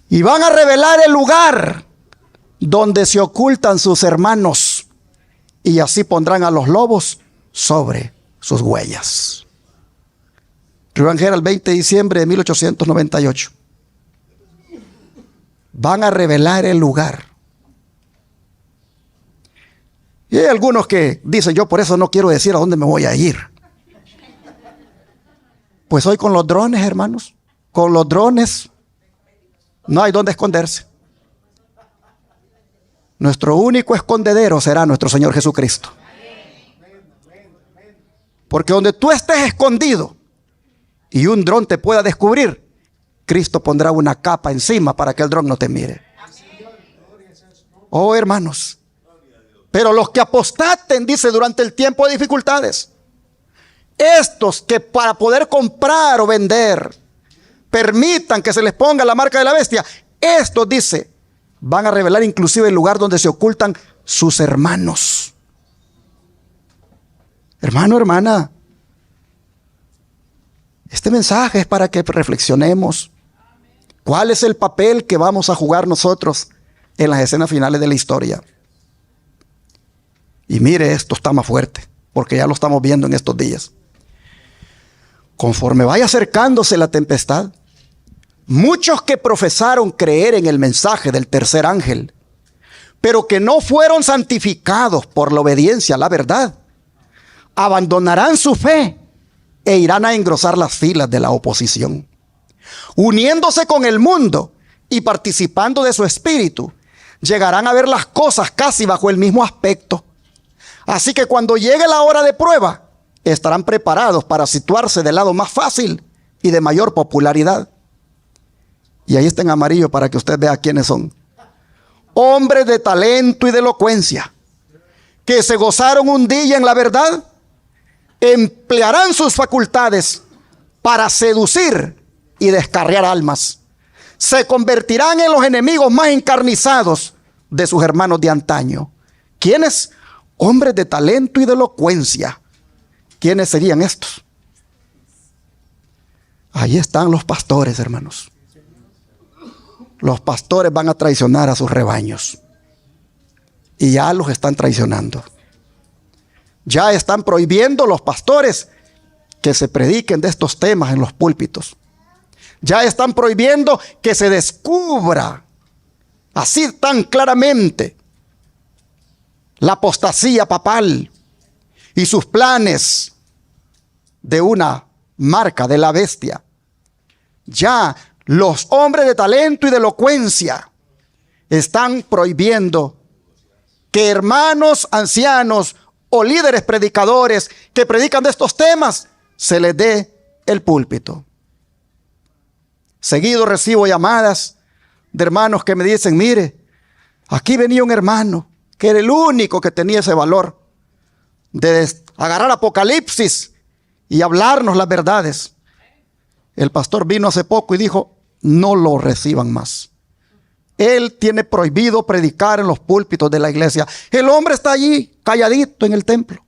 Y van a revelar el lugar donde se ocultan sus hermanos, y así pondrán a los lobos sobre sus huellas. Río Ángel, 20 de diciembre de 1898. Van a revelar el lugar. Y hay algunos que dicen, yo por eso no quiero decir a dónde me voy a ir. Pues hoy con los drones, hermanos, con los drones no hay dónde esconderse. Nuestro único escondedero será nuestro Señor Jesucristo. Porque donde tú estés escondido y un dron te pueda descubrir, Cristo pondrá una capa encima para que el dron no te mire. Oh, hermanos. Pero los que apostaten, dice, durante el tiempo de dificultades, estos que para poder comprar o vender permitan que se les ponga la marca de la bestia, estos, dice, van a revelar inclusive el lugar donde se ocultan sus hermanos. Hermano, hermana, este mensaje es para que reflexionemos. ¿Cuál es el papel que vamos a jugar nosotros en las escenas finales de la historia? Y mire, esto está más fuerte, porque ya lo estamos viendo en estos días. Conforme vaya acercándose la tempestad, muchos que profesaron creer en el mensaje del tercer ángel, pero que no fueron santificados por la obediencia a la verdad, abandonarán su fe e irán a engrosar las filas de la oposición. Uniéndose con el mundo y participando de su espíritu, llegarán a ver las cosas casi bajo el mismo aspecto. Así que cuando llegue la hora de prueba, estarán preparados para situarse del lado más fácil y de mayor popularidad. Y ahí está en amarillo para que usted vea quiénes son. Hombres de talento y de elocuencia, que se gozaron un día en la verdad, emplearán sus facultades para seducir y descarriar almas. Se convertirán en los enemigos más encarnizados de sus hermanos de antaño. ¿Quiénes? Hombres de talento y de elocuencia. ¿Quiénes serían estos? Ahí están los pastores, hermanos. Los pastores van a traicionar a sus rebaños. Y ya los están traicionando. Ya están prohibiendo los pastores que se prediquen de estos temas en los púlpitos. Ya están prohibiendo que se descubra así tan claramente la apostasía papal y sus planes de una marca de la bestia. Ya los hombres de talento y de elocuencia están prohibiendo que hermanos ancianos o líderes predicadores que predican de estos temas se les dé el púlpito. Seguido recibo llamadas de hermanos que me dicen: mire, aquí venía un hermano que era el único que tenía ese valor de agarrar Apocalipsis y hablarnos las verdades. El pastor vino hace poco y dijo: no lo reciban más. Él tiene prohibido predicar en los púlpitos de la iglesia. El hombre está allí calladito en el templo.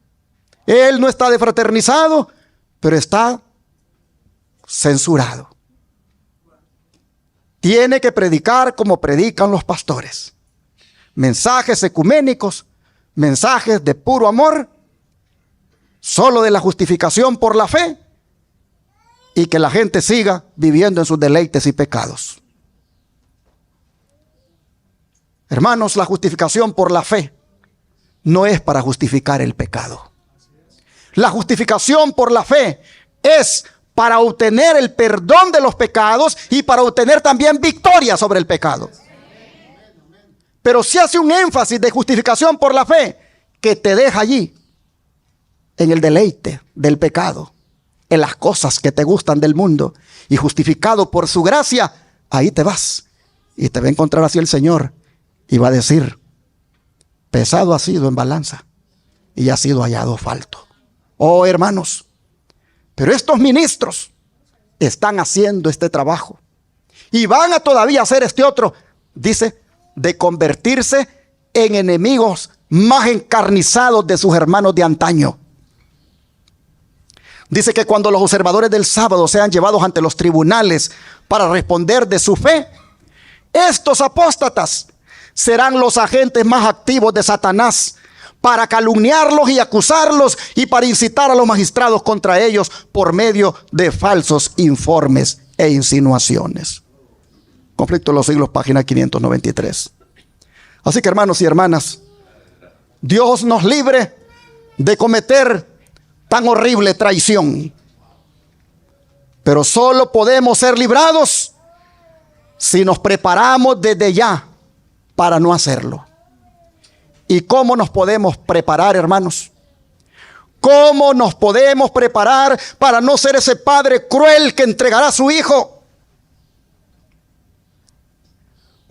Él no está defraternizado, pero está censurado. Tiene que predicar como predican los pastores. Mensajes ecuménicos, mensajes de puro amor, solo de la justificación por la fe, y que la gente siga viviendo en sus deleites y pecados. Hermanos, la justificación por la fe no es para justificar el pecado. La justificación por la fe es para obtener el perdón de los pecados y para obtener también victoria sobre el pecado. Pero si hace un énfasis de justificación por la fe que te deja allí, en el deleite del pecado, en las cosas que te gustan del mundo, y justificado por su gracia, ahí te vas y te va a encontrar así el Señor y va a decir: pesado ha sido en balanza y ha sido hallado falto. Oh, hermanos, pero estos ministros están haciendo este trabajo y van a todavía hacer este otro, dice, de convertirse en enemigos más encarnizados de sus hermanos de antaño. Dice que cuando los observadores del sábado sean llevados ante los tribunales para responder de su fe, estos apóstatas serán los agentes más activos de Satanás para calumniarlos y acusarlos y para incitar a los magistrados contra ellos por medio de falsos informes e insinuaciones. Conflicto de los Siglos, página 593. Así que, hermanos y hermanas, Dios nos libre de cometer tan horrible traición. Pero solo podemos ser librados si nos preparamos desde ya para no hacerlo. ¿Y cómo nos podemos preparar, hermanos? ¿Cómo nos podemos preparar para no ser ese padre cruel que entregará a su hijo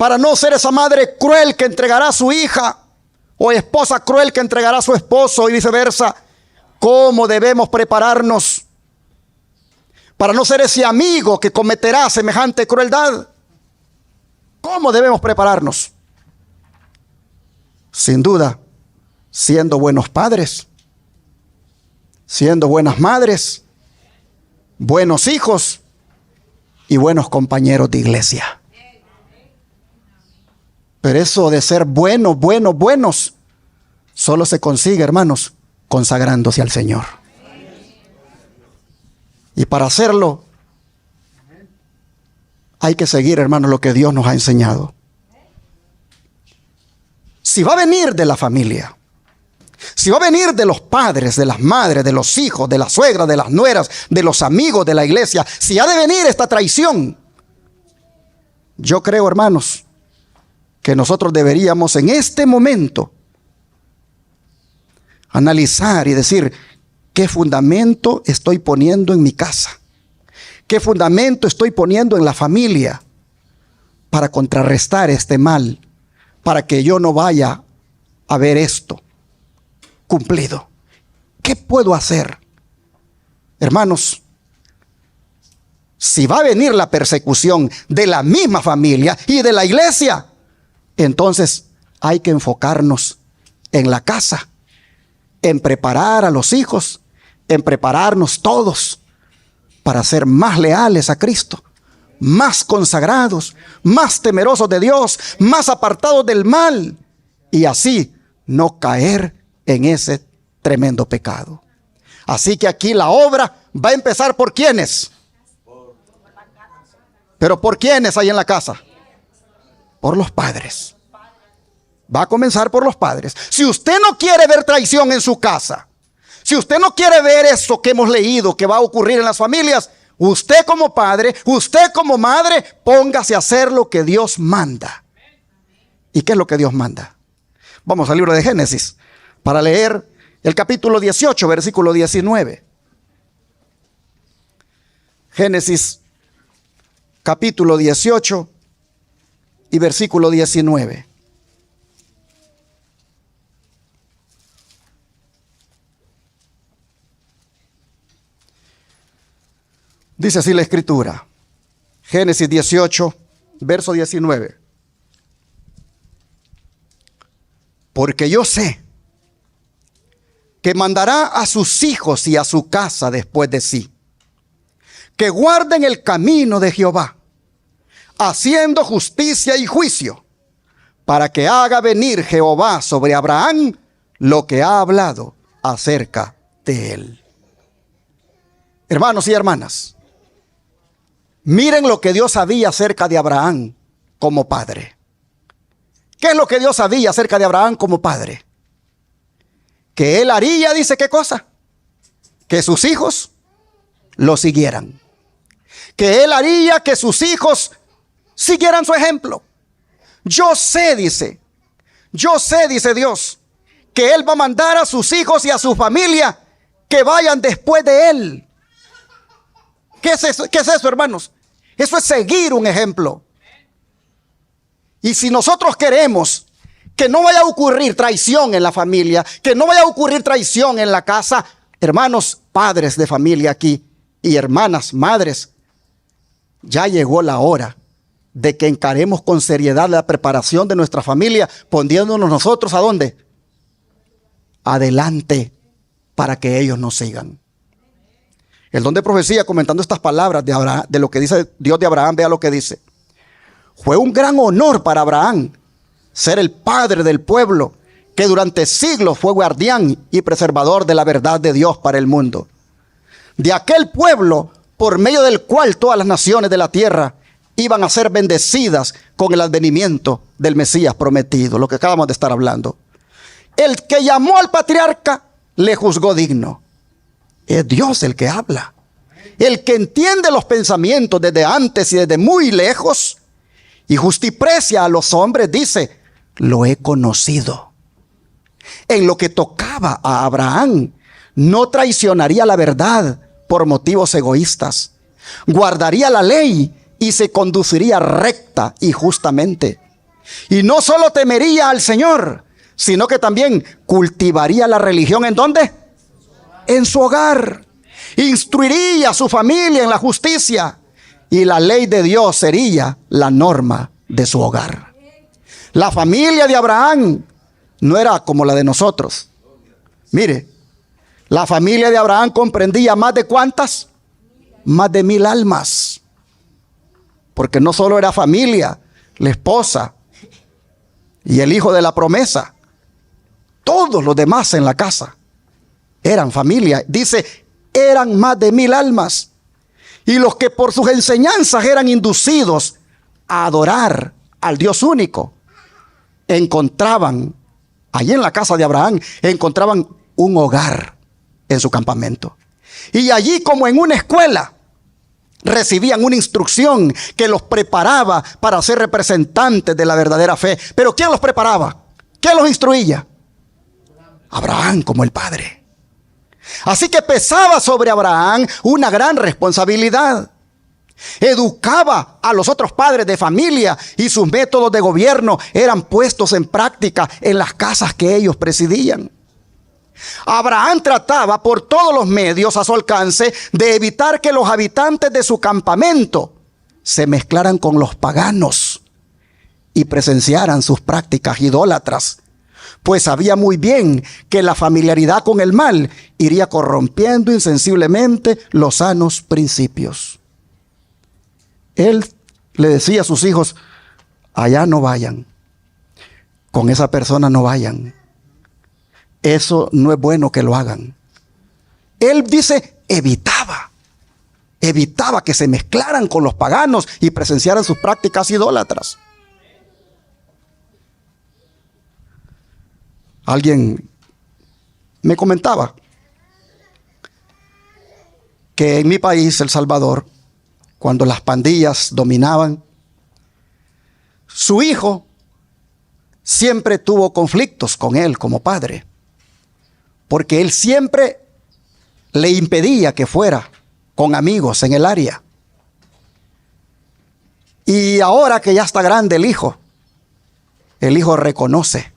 para no ser esa madre cruel que entregará a su hija, o esposa cruel que entregará a su esposo y viceversa. ¿Cómo debemos prepararnos para no ser ese amigo que cometerá semejante crueldad? ¿Cómo debemos prepararnos? Sin duda, siendo buenos padres, siendo buenas madres, buenos hijos y buenos compañeros de iglesia. Pero eso de ser buenos, solo se consigue, hermanos, consagrándose al Señor. Y para hacerlo, hay que seguir, hermanos, lo que Dios nos ha enseñado. Si va a venir de la familia, si va a venir de los padres, de las madres, de los hijos, de las suegras, de las nueras, de los amigos de la iglesia, si ha de venir esta traición, yo creo, hermanos, que nosotros deberíamos en este momento analizar y decir: ¿qué fundamento estoy poniendo en mi casa? ¿Qué fundamento estoy poniendo en la familia para contrarrestar este mal? Para que yo no vaya a ver esto cumplido. ¿Qué puedo hacer? Hermanos, si va a venir la persecución de la misma familia y de la iglesia, entonces hay que enfocarnos en la casa, en preparar a los hijos, en prepararnos todos para ser más leales a Cristo, más consagrados, más temerosos de Dios, más apartados del mal, y así no caer en ese tremendo pecado. Así que aquí la obra va a empezar ¿por quiénes? Pero ¿por quiénes hay en la casa? Por los padres. Va a comenzar por los padres. Si usted no quiere ver traición en su casa, si usted no quiere ver eso que hemos leído que va a ocurrir en las familias, usted como padre, usted como madre, póngase a hacer lo que Dios manda. ¿Y qué es lo que Dios manda? Vamos al libro de Génesis para leer el capítulo 18, versículo 19. Génesis capítulo 18 y versículo 19. Dice así la escritura, Génesis 18, verso 19. Porque yo sé que mandará a sus hijos y a su casa después de sí, que guarden el camino de Jehová, haciendo justicia y juicio, para que haga venir Jehová sobre Abraham lo que ha hablado acerca de él. Hermanos y hermanas, miren lo que Dios sabía acerca de Abraham como padre. ¿Qué es lo que Dios sabía acerca de Abraham como padre? Que él haría, dice, ¿qué cosa? Que sus hijos lo siguieran. Que él haría que sus hijos siguieran su ejemplo. Yo sé, dice Dios, que él va a mandar a sus hijos y a su familia que vayan después de él. ¿Qué es eso? ¿Qué es eso, hermanos? Eso es seguir un ejemplo. Y si nosotros queremos que no vaya a ocurrir traición en la familia, que no vaya a ocurrir traición en la casa, hermanos, padres de familia aquí y hermanas, madres, ya llegó la hora de que encaremos con seriedad la preparación de nuestra familia, poniéndonos nosotros ¿a dónde? Adelante, para que ellos nos sigan. El don de profecía, comentando estas palabras de Abraham, de lo que dice Dios de Abraham, vea lo que dice. Fue un gran honor para Abraham ser el padre del pueblo que durante siglos fue guardián y preservador de la verdad de Dios para el mundo. De aquel pueblo por medio del cual todas las naciones de la tierra iban a ser bendecidas con el advenimiento del Mesías prometido, lo que acabamos de estar hablando. El que llamó al patriarca le juzgó digno. Es Dios el que habla. El que entiende los pensamientos desde antes y desde muy lejos y justiprecia a los hombres, dice, lo he conocido. En lo que tocaba a Abraham, no traicionaría la verdad por motivos egoístas. Guardaría la ley y se conduciría recta y justamente. Y no solo temería al Señor, sino que también cultivaría la religión. ¿En dónde? En su hogar. Instruiría a su familia en la justicia. Y la ley de Dios sería la norma de su hogar. La familia de Abraham no era como la de nosotros. Mire, la familia de Abraham comprendía más de ¿cuántas? Más de 1000 almas. Porque no solo era familia, la esposa y el hijo de la promesa. Todos los demás en la casa eran familia. Dice, eran más de 1000 almas. Y los que por sus enseñanzas eran inducidos a adorar al Dios único, encontraban, allí en la casa de Abraham, encontraban un hogar en su campamento. Y allí, como en una escuela, recibían una instrucción que los preparaba para ser representantes de la verdadera fe. Pero ¿quién los preparaba? ¿Quién los instruía? Abraham, como el padre. Así que pesaba sobre Abraham una gran responsabilidad. Educaba a los otros padres de familia y sus métodos de gobierno eran puestos en práctica en las casas que ellos presidían. Abraham trataba por todos los medios a su alcance de evitar que los habitantes de su campamento se mezclaran con los paganos y presenciaran sus prácticas idólatras, pues sabía muy bien que la familiaridad con el mal iría corrompiendo insensiblemente los sanos principios. Él le decía a sus hijos, allá no vayan, con esa persona no vayan. Eso no es bueno que lo hagan. Él dice, evitaba que se mezclaran con los paganos y presenciaran sus prácticas idólatras. Alguien me comentaba que en mi país, El Salvador, cuando las pandillas dominaban, su hijo siempre tuvo conflictos con él como padre, porque él siempre le impedía que fuera con amigos en el área. Y ahora que ya está grande el hijo reconoce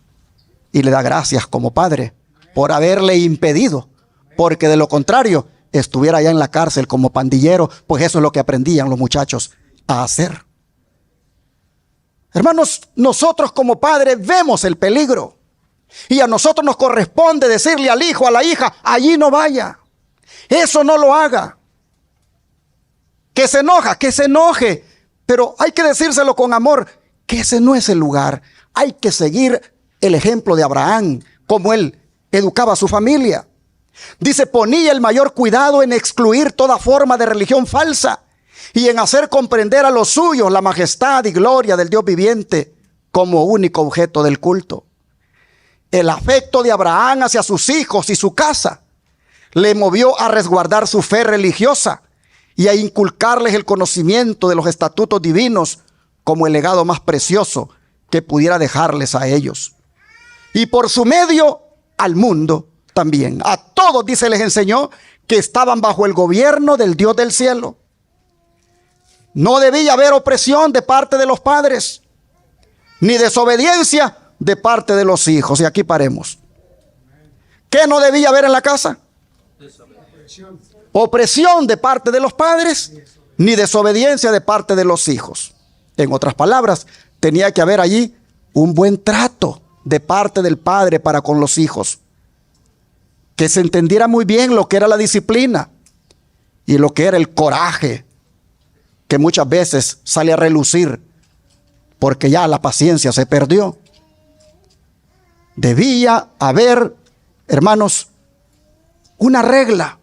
y le da gracias como padre por haberle impedido, porque de lo contrario estuviera ya en la cárcel como pandillero, pues eso es lo que aprendían los muchachos a hacer. Hermanos, nosotros como padres vemos el peligro y a nosotros nos corresponde decirle al hijo, a la hija, allí no vaya, eso no lo haga. Que se enoja, que se enoje, pero hay que decírselo con amor, que ese no es el lugar. Hay que seguir el ejemplo de Abraham, como él educaba a su familia. Dice, ponía el mayor cuidado en excluir toda forma de religión falsa y en hacer comprender a los suyos la majestad y gloria del Dios viviente como único objeto del culto. El afecto de Abraham hacia sus hijos y su casa le movió a resguardar su fe religiosa y a inculcarles el conocimiento de los estatutos divinos como el legado más precioso que pudiera dejarles a ellos. Y por su medio al mundo también. A todos, dice, les enseñó que estaban bajo el gobierno del Dios del cielo. No debía haber opresión de parte de los padres, ni desobediencia de parte de los hijos. Y aquí paremos. ¿Qué no debía haber en la casa? Opresión de parte de los padres, ni desobediencia de parte de los hijos. En otras palabras, tenía que haber allí un buen trato de parte del padre para con los hijos. Que se entendiera muy bien lo que era la disciplina y lo que era el coraje, que muchas veces sale a relucir porque ya la paciencia se perdió. Debía haber, hermanos, una regla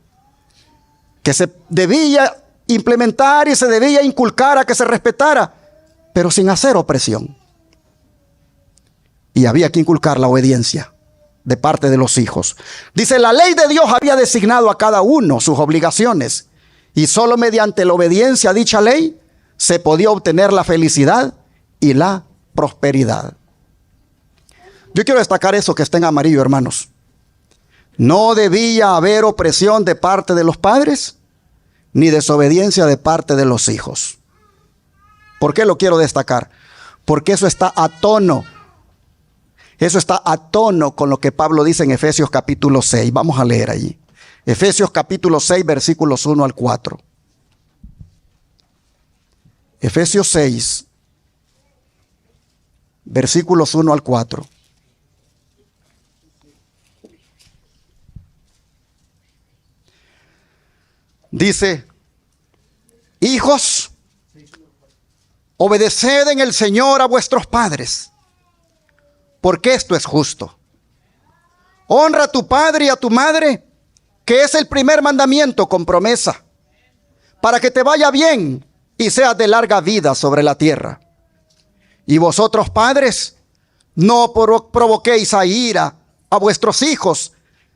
que se debía implementar y se debía inculcar a que se respetara, pero sin hacer opresión. Y había que inculcar la obediencia de parte de los hijos. Dice, la ley de Dios había designado a cada uno sus obligaciones y solo mediante la obediencia a dicha ley se podía obtener la felicidad y la prosperidad. Yo quiero destacar eso que está en amarillo, hermanos. No debía haber opresión de parte de los padres ni desobediencia de parte de los hijos. ¿Por qué lo quiero destacar? porque eso está a tono. Eso está a tono con lo que Pablo dice en Efesios capítulo 6. Vamos a leer allí. Efesios capítulo 6, versículos 1 al 4. Efesios 6, versículos 1 al 4. Dice: hijos, obedeced en el Señor a vuestros padres, porque esto es justo. Honra a tu padre y a tu madre, que es el primer mandamiento con promesa, para que te vaya bien y seas de larga vida sobre la tierra. Y vosotros, padres, no provoquéis a ira a vuestros hijos,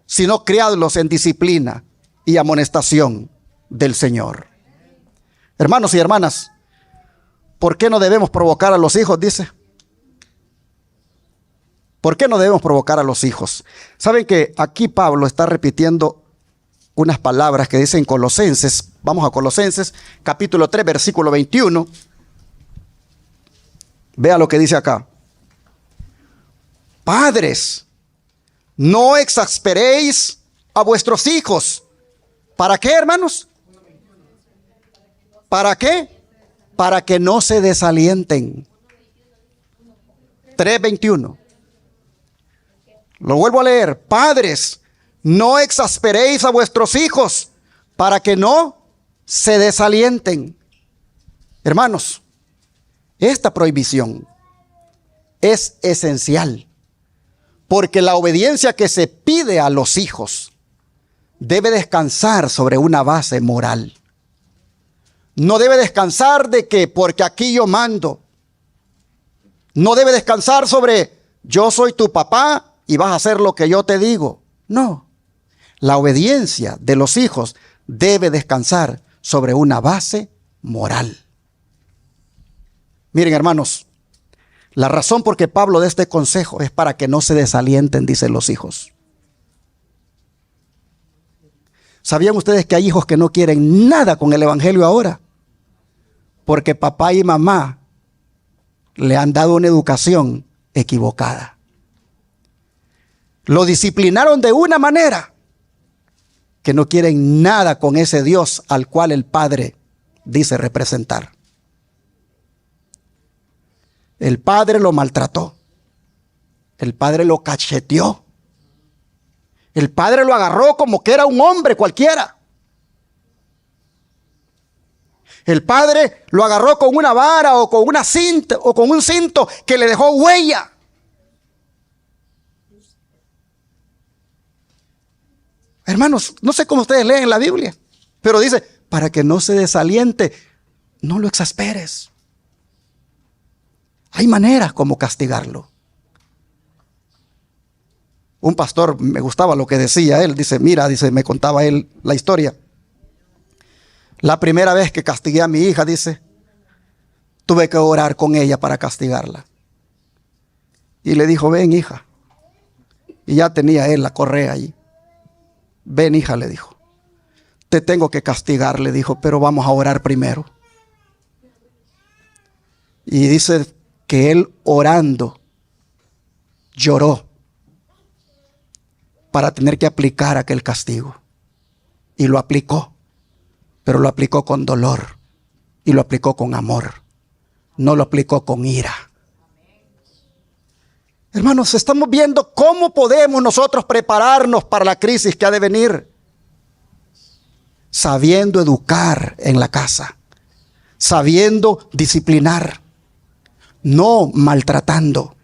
sino criadlos en disciplina y amonestación del Señor. Hermanos y hermanas, ¿por qué no debemos provocar a los hijos? Dice. ¿Por qué no debemos provocar a los hijos? Saben que aquí Pablo está repitiendo unas palabras que dice en Colosenses. Vamos a Colosenses, capítulo 3, versículo 21. Vea lo que dice acá. Padres, no exasperéis a vuestros hijos. ¿Para qué, hermanos? ¿Para qué? Para que no se desalienten. 3:21. Lo vuelvo a leer. Padres, no exasperéis a vuestros hijos para que no se desalienten. Hermanos, esta prohibición es esencial, porque la obediencia que se pide a los hijos debe descansar sobre una base moral. No debe descansar de que porque aquí yo mando. No debe descansar sobre yo soy tu papá y vas a hacer lo que yo te digo. No. La obediencia de los hijos debe descansar sobre una base moral. Miren, hermanos, la razón por que Pablo da este consejo es para que no se desalienten, dicen los hijos. ¿Sabían ustedes que hay hijos que no quieren nada con el evangelio ahora? Porque papá y mamá le han dado una educación equivocada. Lo disciplinaron de una manera que no quieren nada con ese Dios al cual el Padre dice representar. El Padre lo maltrató. El Padre lo cacheteó. El Padre lo agarró como que era un hombre cualquiera. El Padre lo agarró con una vara o con una cinta o con un cinto que le dejó huella. Hermanos, no sé cómo ustedes leen la Biblia, pero dice, para que no se desaliente, no lo exasperes. Hay maneras como castigarlo. Un pastor, me gustaba lo que decía él, dice, mira, dice, me contaba él la historia. La primera vez que castigué a mi hija, dice, tuve que orar con ella para castigarla. Y le dijo, ven, hija. Y ya tenía él la correa allí. Ven, hija, le dijo. Te tengo que castigar, le dijo, pero vamos a orar primero. Y dice que él orando lloró para tener que aplicar aquel castigo. Y lo aplicó. Pero lo aplicó con dolor y lo aplicó con amor. No lo aplicó con ira. Hermanos, estamos viendo cómo podemos nosotros prepararnos para la crisis que ha de venir. Sabiendo educar en la casa. Sabiendo disciplinar. No maltratando.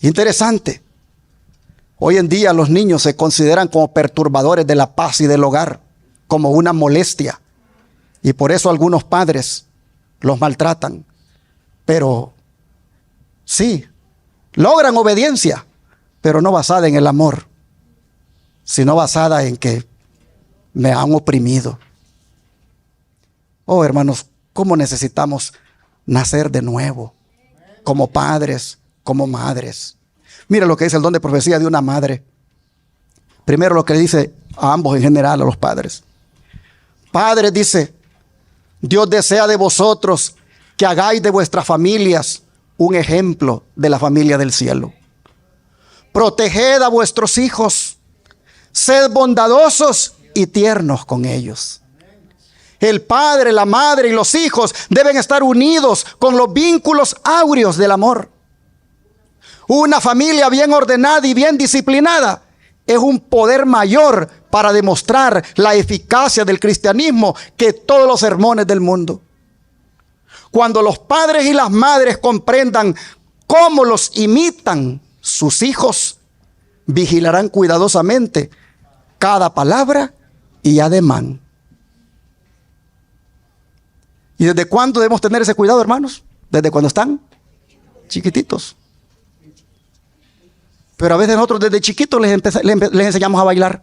Interesante. Hoy en día los niños se consideran como perturbadores de la paz y del hogar, como una molestia. Y por eso algunos padres los maltratan. Pero sí, logran obediencia, pero no basada en el amor, sino basada en que me han oprimido. Oh, hermanos, ¿cómo necesitamos nacer de nuevo? Como padres, como madres. Mira lo que dice el don de profecía de una madre. Primero lo que le dice a ambos en general, a los padres. Padres, dice, Dios desea de vosotros que hagáis de vuestras familias un ejemplo de la familia del cielo. Proteged a vuestros hijos, sed bondadosos y tiernos con ellos. El padre, la madre y los hijos deben estar unidos con los vínculos áureos del amor. Una familia bien ordenada y bien disciplinada es un poder mayor para demostrar la eficacia del cristianismo que todos los sermones del mundo. Cuando los padres y las madres comprendan cómo los imitan sus hijos, vigilarán cuidadosamente cada palabra y ademán. ¿Y desde cuándo debemos tener ese cuidado, hermanos? Desde cuando están chiquititos. Pero a veces nosotros desde chiquitos les enseñamos a bailar.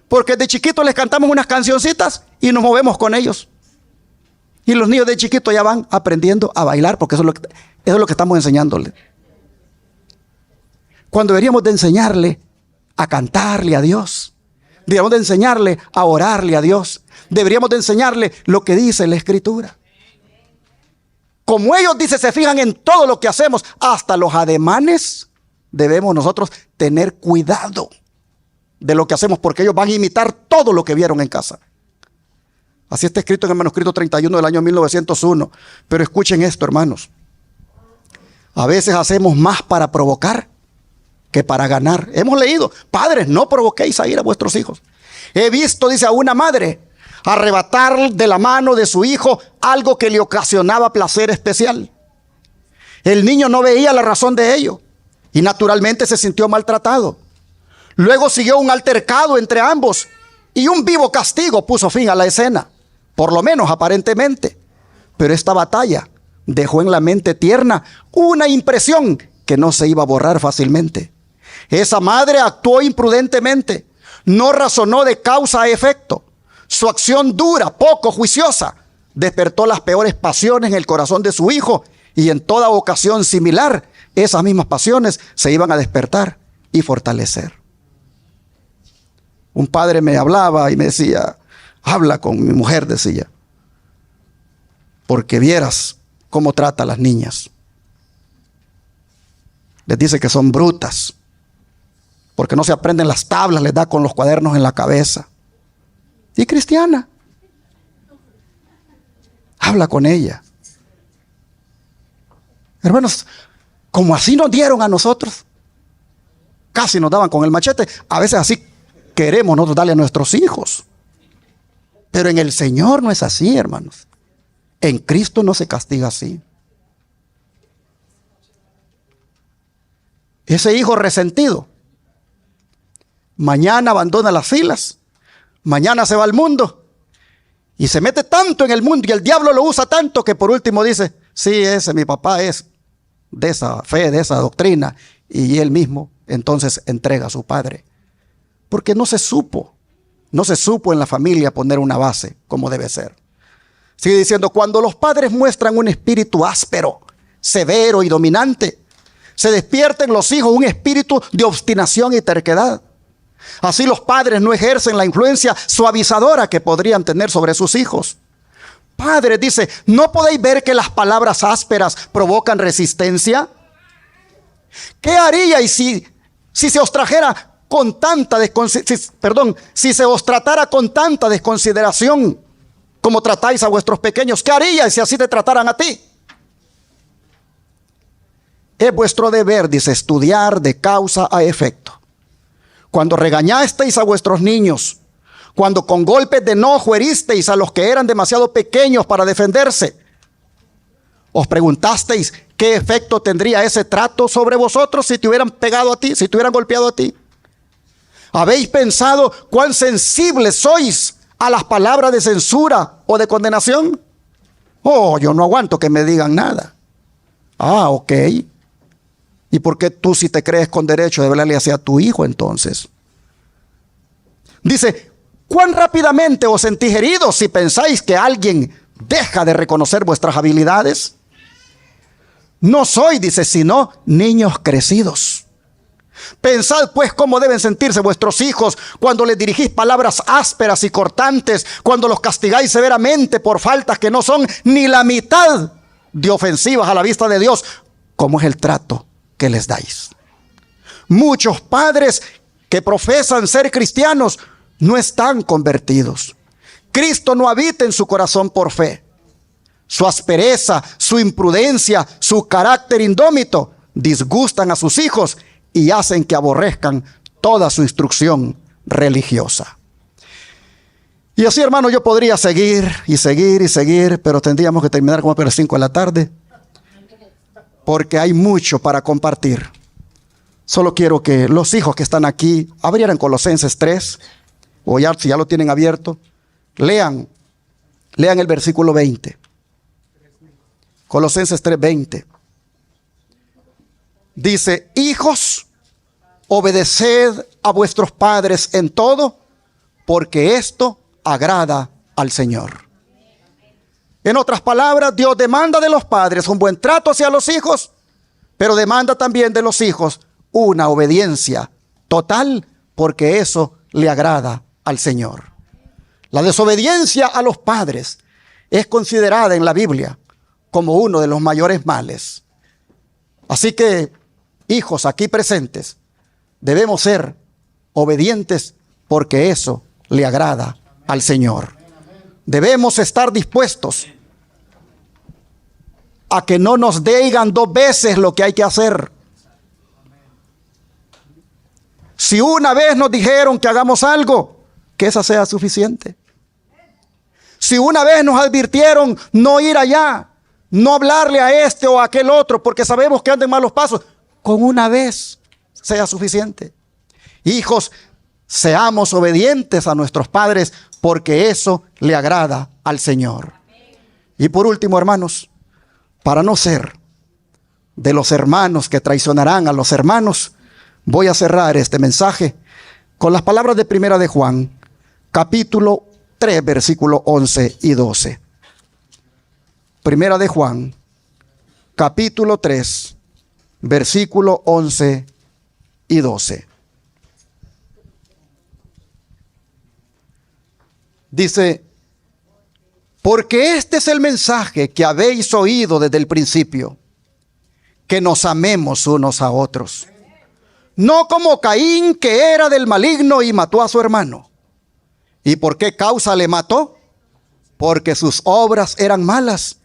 Porque de chiquitos les cantamos unas cancioncitas y nos movemos con ellos. Y los niños de chiquitos ya van aprendiendo a bailar, porque eso es lo que estamos enseñándoles. Cuando deberíamos de enseñarle a cantarle a Dios. Deberíamos de enseñarle a orarle a Dios. Deberíamos de enseñarle lo que dice la Escritura. Como ellos, dice, se fijan en todo lo que hacemos, hasta los ademanes, debemos nosotros tener cuidado de lo que hacemos, porque ellos van a imitar todo lo que vieron en casa. Así está escrito en el manuscrito 31 del año 1901. Pero escuchen esto, hermanos. A veces hacemos más para provocar que para ganar. Hemos leído: padres, no provoquéis a ir a vuestros hijos. He visto, dice, a una madre arrebatar de la mano de su hijo algo que le ocasionaba placer especial. El niño no veía la razón de ello y naturalmente se sintió maltratado. Luego siguió un altercado entre ambos y un vivo castigo puso fin a la escena, por lo menos aparentemente. Pero esta batalla dejó en la mente tierna una impresión que no se iba a borrar fácilmente. Esa madre actuó imprudentemente, no razonó de causa a efecto. Su acción dura, poco juiciosa, despertó las peores pasiones en el corazón de su hijo, y en toda ocasión similar, esas mismas pasiones se iban a despertar y fortalecer. Un padre me hablaba y me decía: habla con mi mujer, decía, porque vieras cómo trata a las niñas. Les dice que son brutas, porque no se aprenden las tablas, les da con los cuadernos en la cabeza. Y cristiana. Habla con ella. Hermanos, como así nos dieron a nosotros, casi nos daban con el machete. A veces así queremos nosotros darle a nuestros hijos. Pero en el Señor no es así, hermanos. En Cristo no se castiga así. Ese hijo resentido, mañana abandona las filas, mañana se va al mundo y se mete tanto en el mundo y el diablo lo usa tanto que por último dice: sí, ese mi papá es de esa fe, de esa doctrina, y él mismo entonces entrega a su padre. Porque no se supo en la familia poner una base como debe ser. Sigue diciendo: cuando los padres muestran un espíritu áspero, severo y dominante, se despierta en los hijos un espíritu de obstinación y terquedad. Así los padres no ejercen la influencia suavizadora que podrían tener sobre sus hijos. Padres, dice, ¿no podéis ver que las palabras ásperas provocan resistencia? ¿Qué haríais si se os trajera con tanta si se os tratara con tanta desconsideración como tratáis a vuestros pequeños? ¿Qué haríais si así te trataran a ti? Es vuestro deber, dice, estudiar de causa a efecto. Cuando regañasteis a vuestros niños, cuando con golpes de enojo heristeis a los que eran demasiado pequeños para defenderse, os preguntasteis qué efecto tendría ese trato sobre vosotros si te hubieran pegado a ti, si te hubieran golpeado a ti. ¿Habéis pensado cuán sensibles sois a las palabras de censura o de condenación? Oh, yo no aguanto que me digan nada. Ah, ok. ¿Y por qué tú, si te crees con derecho de hablarle hacia tu hijo, entonces? Dice: ¿cuán rápidamente os sentís heridos si pensáis que alguien deja de reconocer vuestras habilidades? No sois, dice, sino niños crecidos. Pensad pues cómo deben sentirse vuestros hijos cuando les dirigís palabras ásperas y cortantes, cuando los castigáis severamente por faltas que no son ni la mitad de ofensivas a la vista de Dios, como es el trato que les dais. Muchos padres que profesan ser cristianos no están convertidos. Cristo no habita en su corazón por fe. Su aspereza, su imprudencia, su carácter indómito disgustan a sus hijos y hacen que aborrezcan toda su instrucción religiosa. Y así, hermano, yo podría seguir y seguir y seguir, pero tendríamos que terminar como a las 5 de la tarde, porque hay mucho para compartir. Solo quiero que los hijos que están aquí abrieran Colosenses 3, o ya, si ya lo tienen abierto, lean el versículo 20. Colosenses 3:20. Dice: hijos, obedeced a vuestros padres en todo, porque esto agrada al Señor. En otras palabras, Dios demanda de los padres un buen trato hacia los hijos, pero demanda también de los hijos una obediencia total, porque eso le agrada al Señor. La desobediencia a los padres es considerada en la Biblia como uno de los mayores males. Así que, hijos aquí presentes, debemos ser obedientes porque eso le agrada al Señor. Debemos estar dispuestos a que no nos digan 2 veces lo que hay que hacer. Si una vez nos dijeron que hagamos algo, que esa sea suficiente. Si una vez nos advirtieron no ir allá, no hablarle a este o a aquel otro porque sabemos que andan malos pasos, con una vez sea suficiente. Hijos, seamos obedientes a nuestros padres porque eso le agrada al Señor. Y por último, hermanos, para no ser de los hermanos que traicionarán a los hermanos, voy a cerrar este mensaje con las palabras de Primera de Juan, capítulo 3, versículos 11 y 12. Primera de Juan, capítulo 3, versículo 11 y 12. Dice: porque este es el mensaje que habéis oído desde el principio, que nos amemos unos a otros. No como Caín, que era del maligno y mató a su hermano. ¿Y por qué causa le mató? Porque sus obras eran malas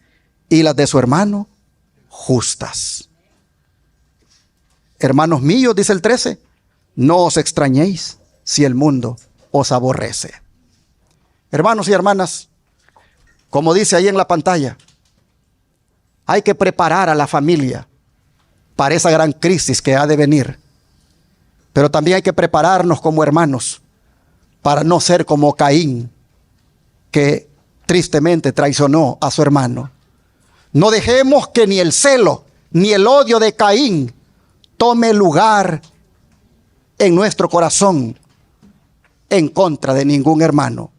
y las de su hermano justas. Hermanos míos, dice el 13, no os extrañéis si el mundo os aborrece. Hermanos y hermanas, como dice ahí en la pantalla, hay que preparar a la familia para esa gran crisis que ha de venir. Pero también hay que prepararnos como hermanos para no ser como Caín, que tristemente traicionó a su hermano. No dejemos que ni el celo ni el odio de Caín tome lugar en nuestro corazón en contra de ningún hermano.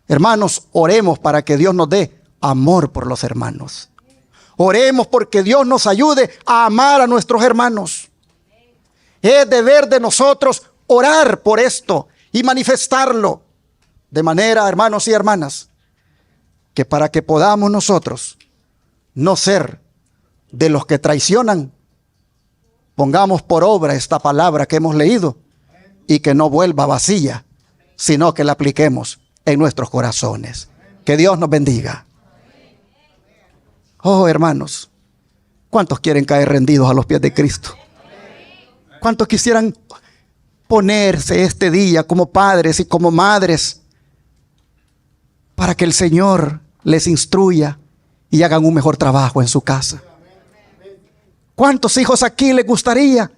Hermanos, oremos para que Dios nos dé amor por los hermanos. Oremos porque Dios nos ayude a amar a nuestros hermanos. Es deber de nosotros orar por esto y manifestarlo de manera, hermanos y hermanas, que para que podamos nosotros no ser de los que traicionan, pongamos por obra esta palabra que hemos leído y que no vuelva vacía, sino que la apliquemos en nuestros corazones. Que Dios nos bendiga. Oh, hermanos, ¿cuántos quieren caer rendidos a los pies de Cristo? ¿Cuántos quisieran ponerse este día como padres y como madres para que el Señor les instruya y hagan un mejor trabajo en su casa? ¿Cuántos hijos aquí les gustaría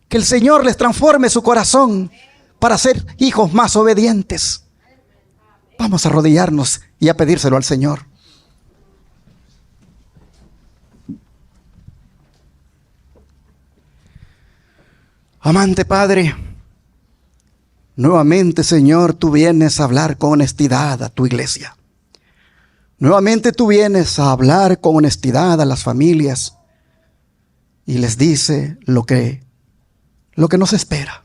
que el Señor les transforme su corazón para ser hijos más obedientes? Vamos a arrodillarnos y a pedírselo al Señor. Amante Padre, nuevamente, Señor, tú vienes a hablar con honestidad a tu iglesia. Nuevamente tú vienes a hablar con honestidad a las familias y les dice lo que lo que nos espera.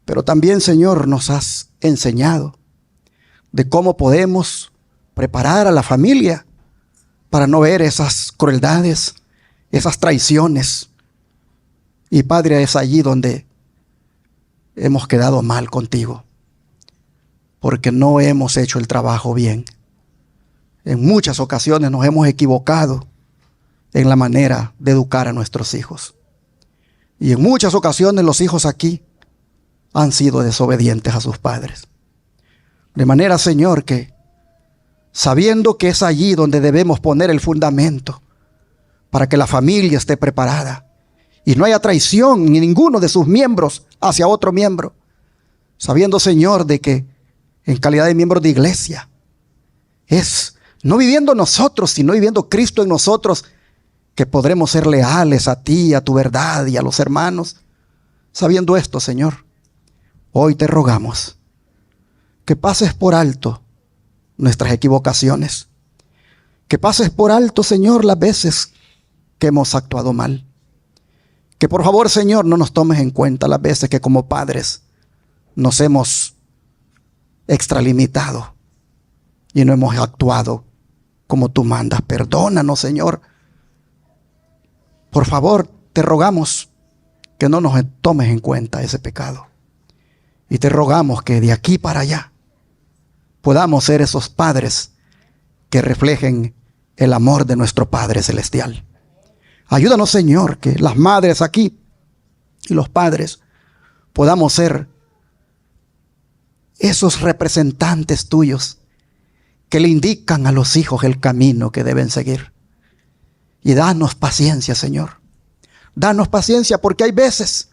Pero también, Señor, nos has enseñado de cómo podemos preparar a la familia para no ver esas crueldades, esas traiciones. Y Padre, es allí donde hemos quedado mal contigo, porque no hemos hecho el trabajo bien. En muchas ocasiones nos hemos equivocado en la manera de educar a nuestros hijos. Y en muchas ocasiones los hijos aquí han sido desobedientes a sus padres. De manera, Señor, que sabiendo que es allí donde debemos poner el fundamento para que la familia esté preparada y no haya traición ni ninguno de sus miembros hacia otro miembro, sabiendo, Señor, de que en calidad de miembros de iglesia es no viviendo nosotros, sino viviendo Cristo en nosotros, que podremos ser leales a ti, a tu verdad y a los hermanos. Sabiendo esto, Señor, hoy te rogamos que pases por alto nuestras equivocaciones, que pases por alto, Señor, las veces que hemos actuado mal. Que por favor, Señor, no nos tomes en cuenta las veces que como padres nos hemos extralimitado y no hemos actuado como tú mandas. Perdónanos, Señor. Por favor, te rogamos que no nos tomes en cuenta ese pecado. Y te rogamos que de aquí para allá podamos ser esos padres que reflejen el amor de nuestro Padre Celestial. Ayúdanos, Señor, que las madres aquí y los padres podamos ser esos representantes tuyos que le indican a los hijos el camino que deben seguir. Y danos paciencia, Señor. Danos paciencia, porque hay veces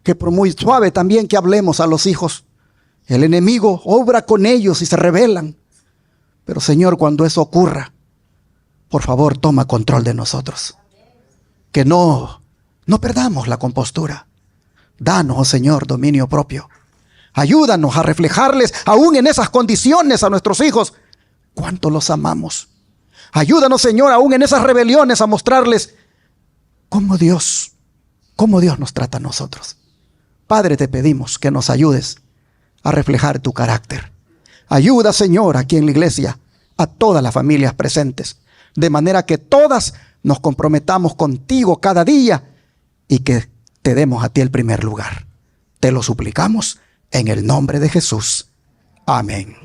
que por muy suave también que hablemos a los hijos, el enemigo obra con ellos y se rebelan. Pero, Señor, cuando eso ocurra, por favor, toma control de nosotros. Que no perdamos la compostura. Danos, oh Señor, dominio propio. Ayúdanos a reflejarles, aún en esas condiciones, a nuestros hijos, cuánto los amamos. Ayúdanos, Señor, aún en esas rebeliones, a mostrarles cómo Dios nos trata a nosotros. Padre, te pedimos que nos ayudes a reflejar tu carácter. Ayuda, Señor, aquí en la iglesia, a todas las familias presentes, de manera que todas nos comprometamos contigo cada día y que te demos a ti el primer lugar. Te lo suplicamos en el nombre de Jesús. Amén.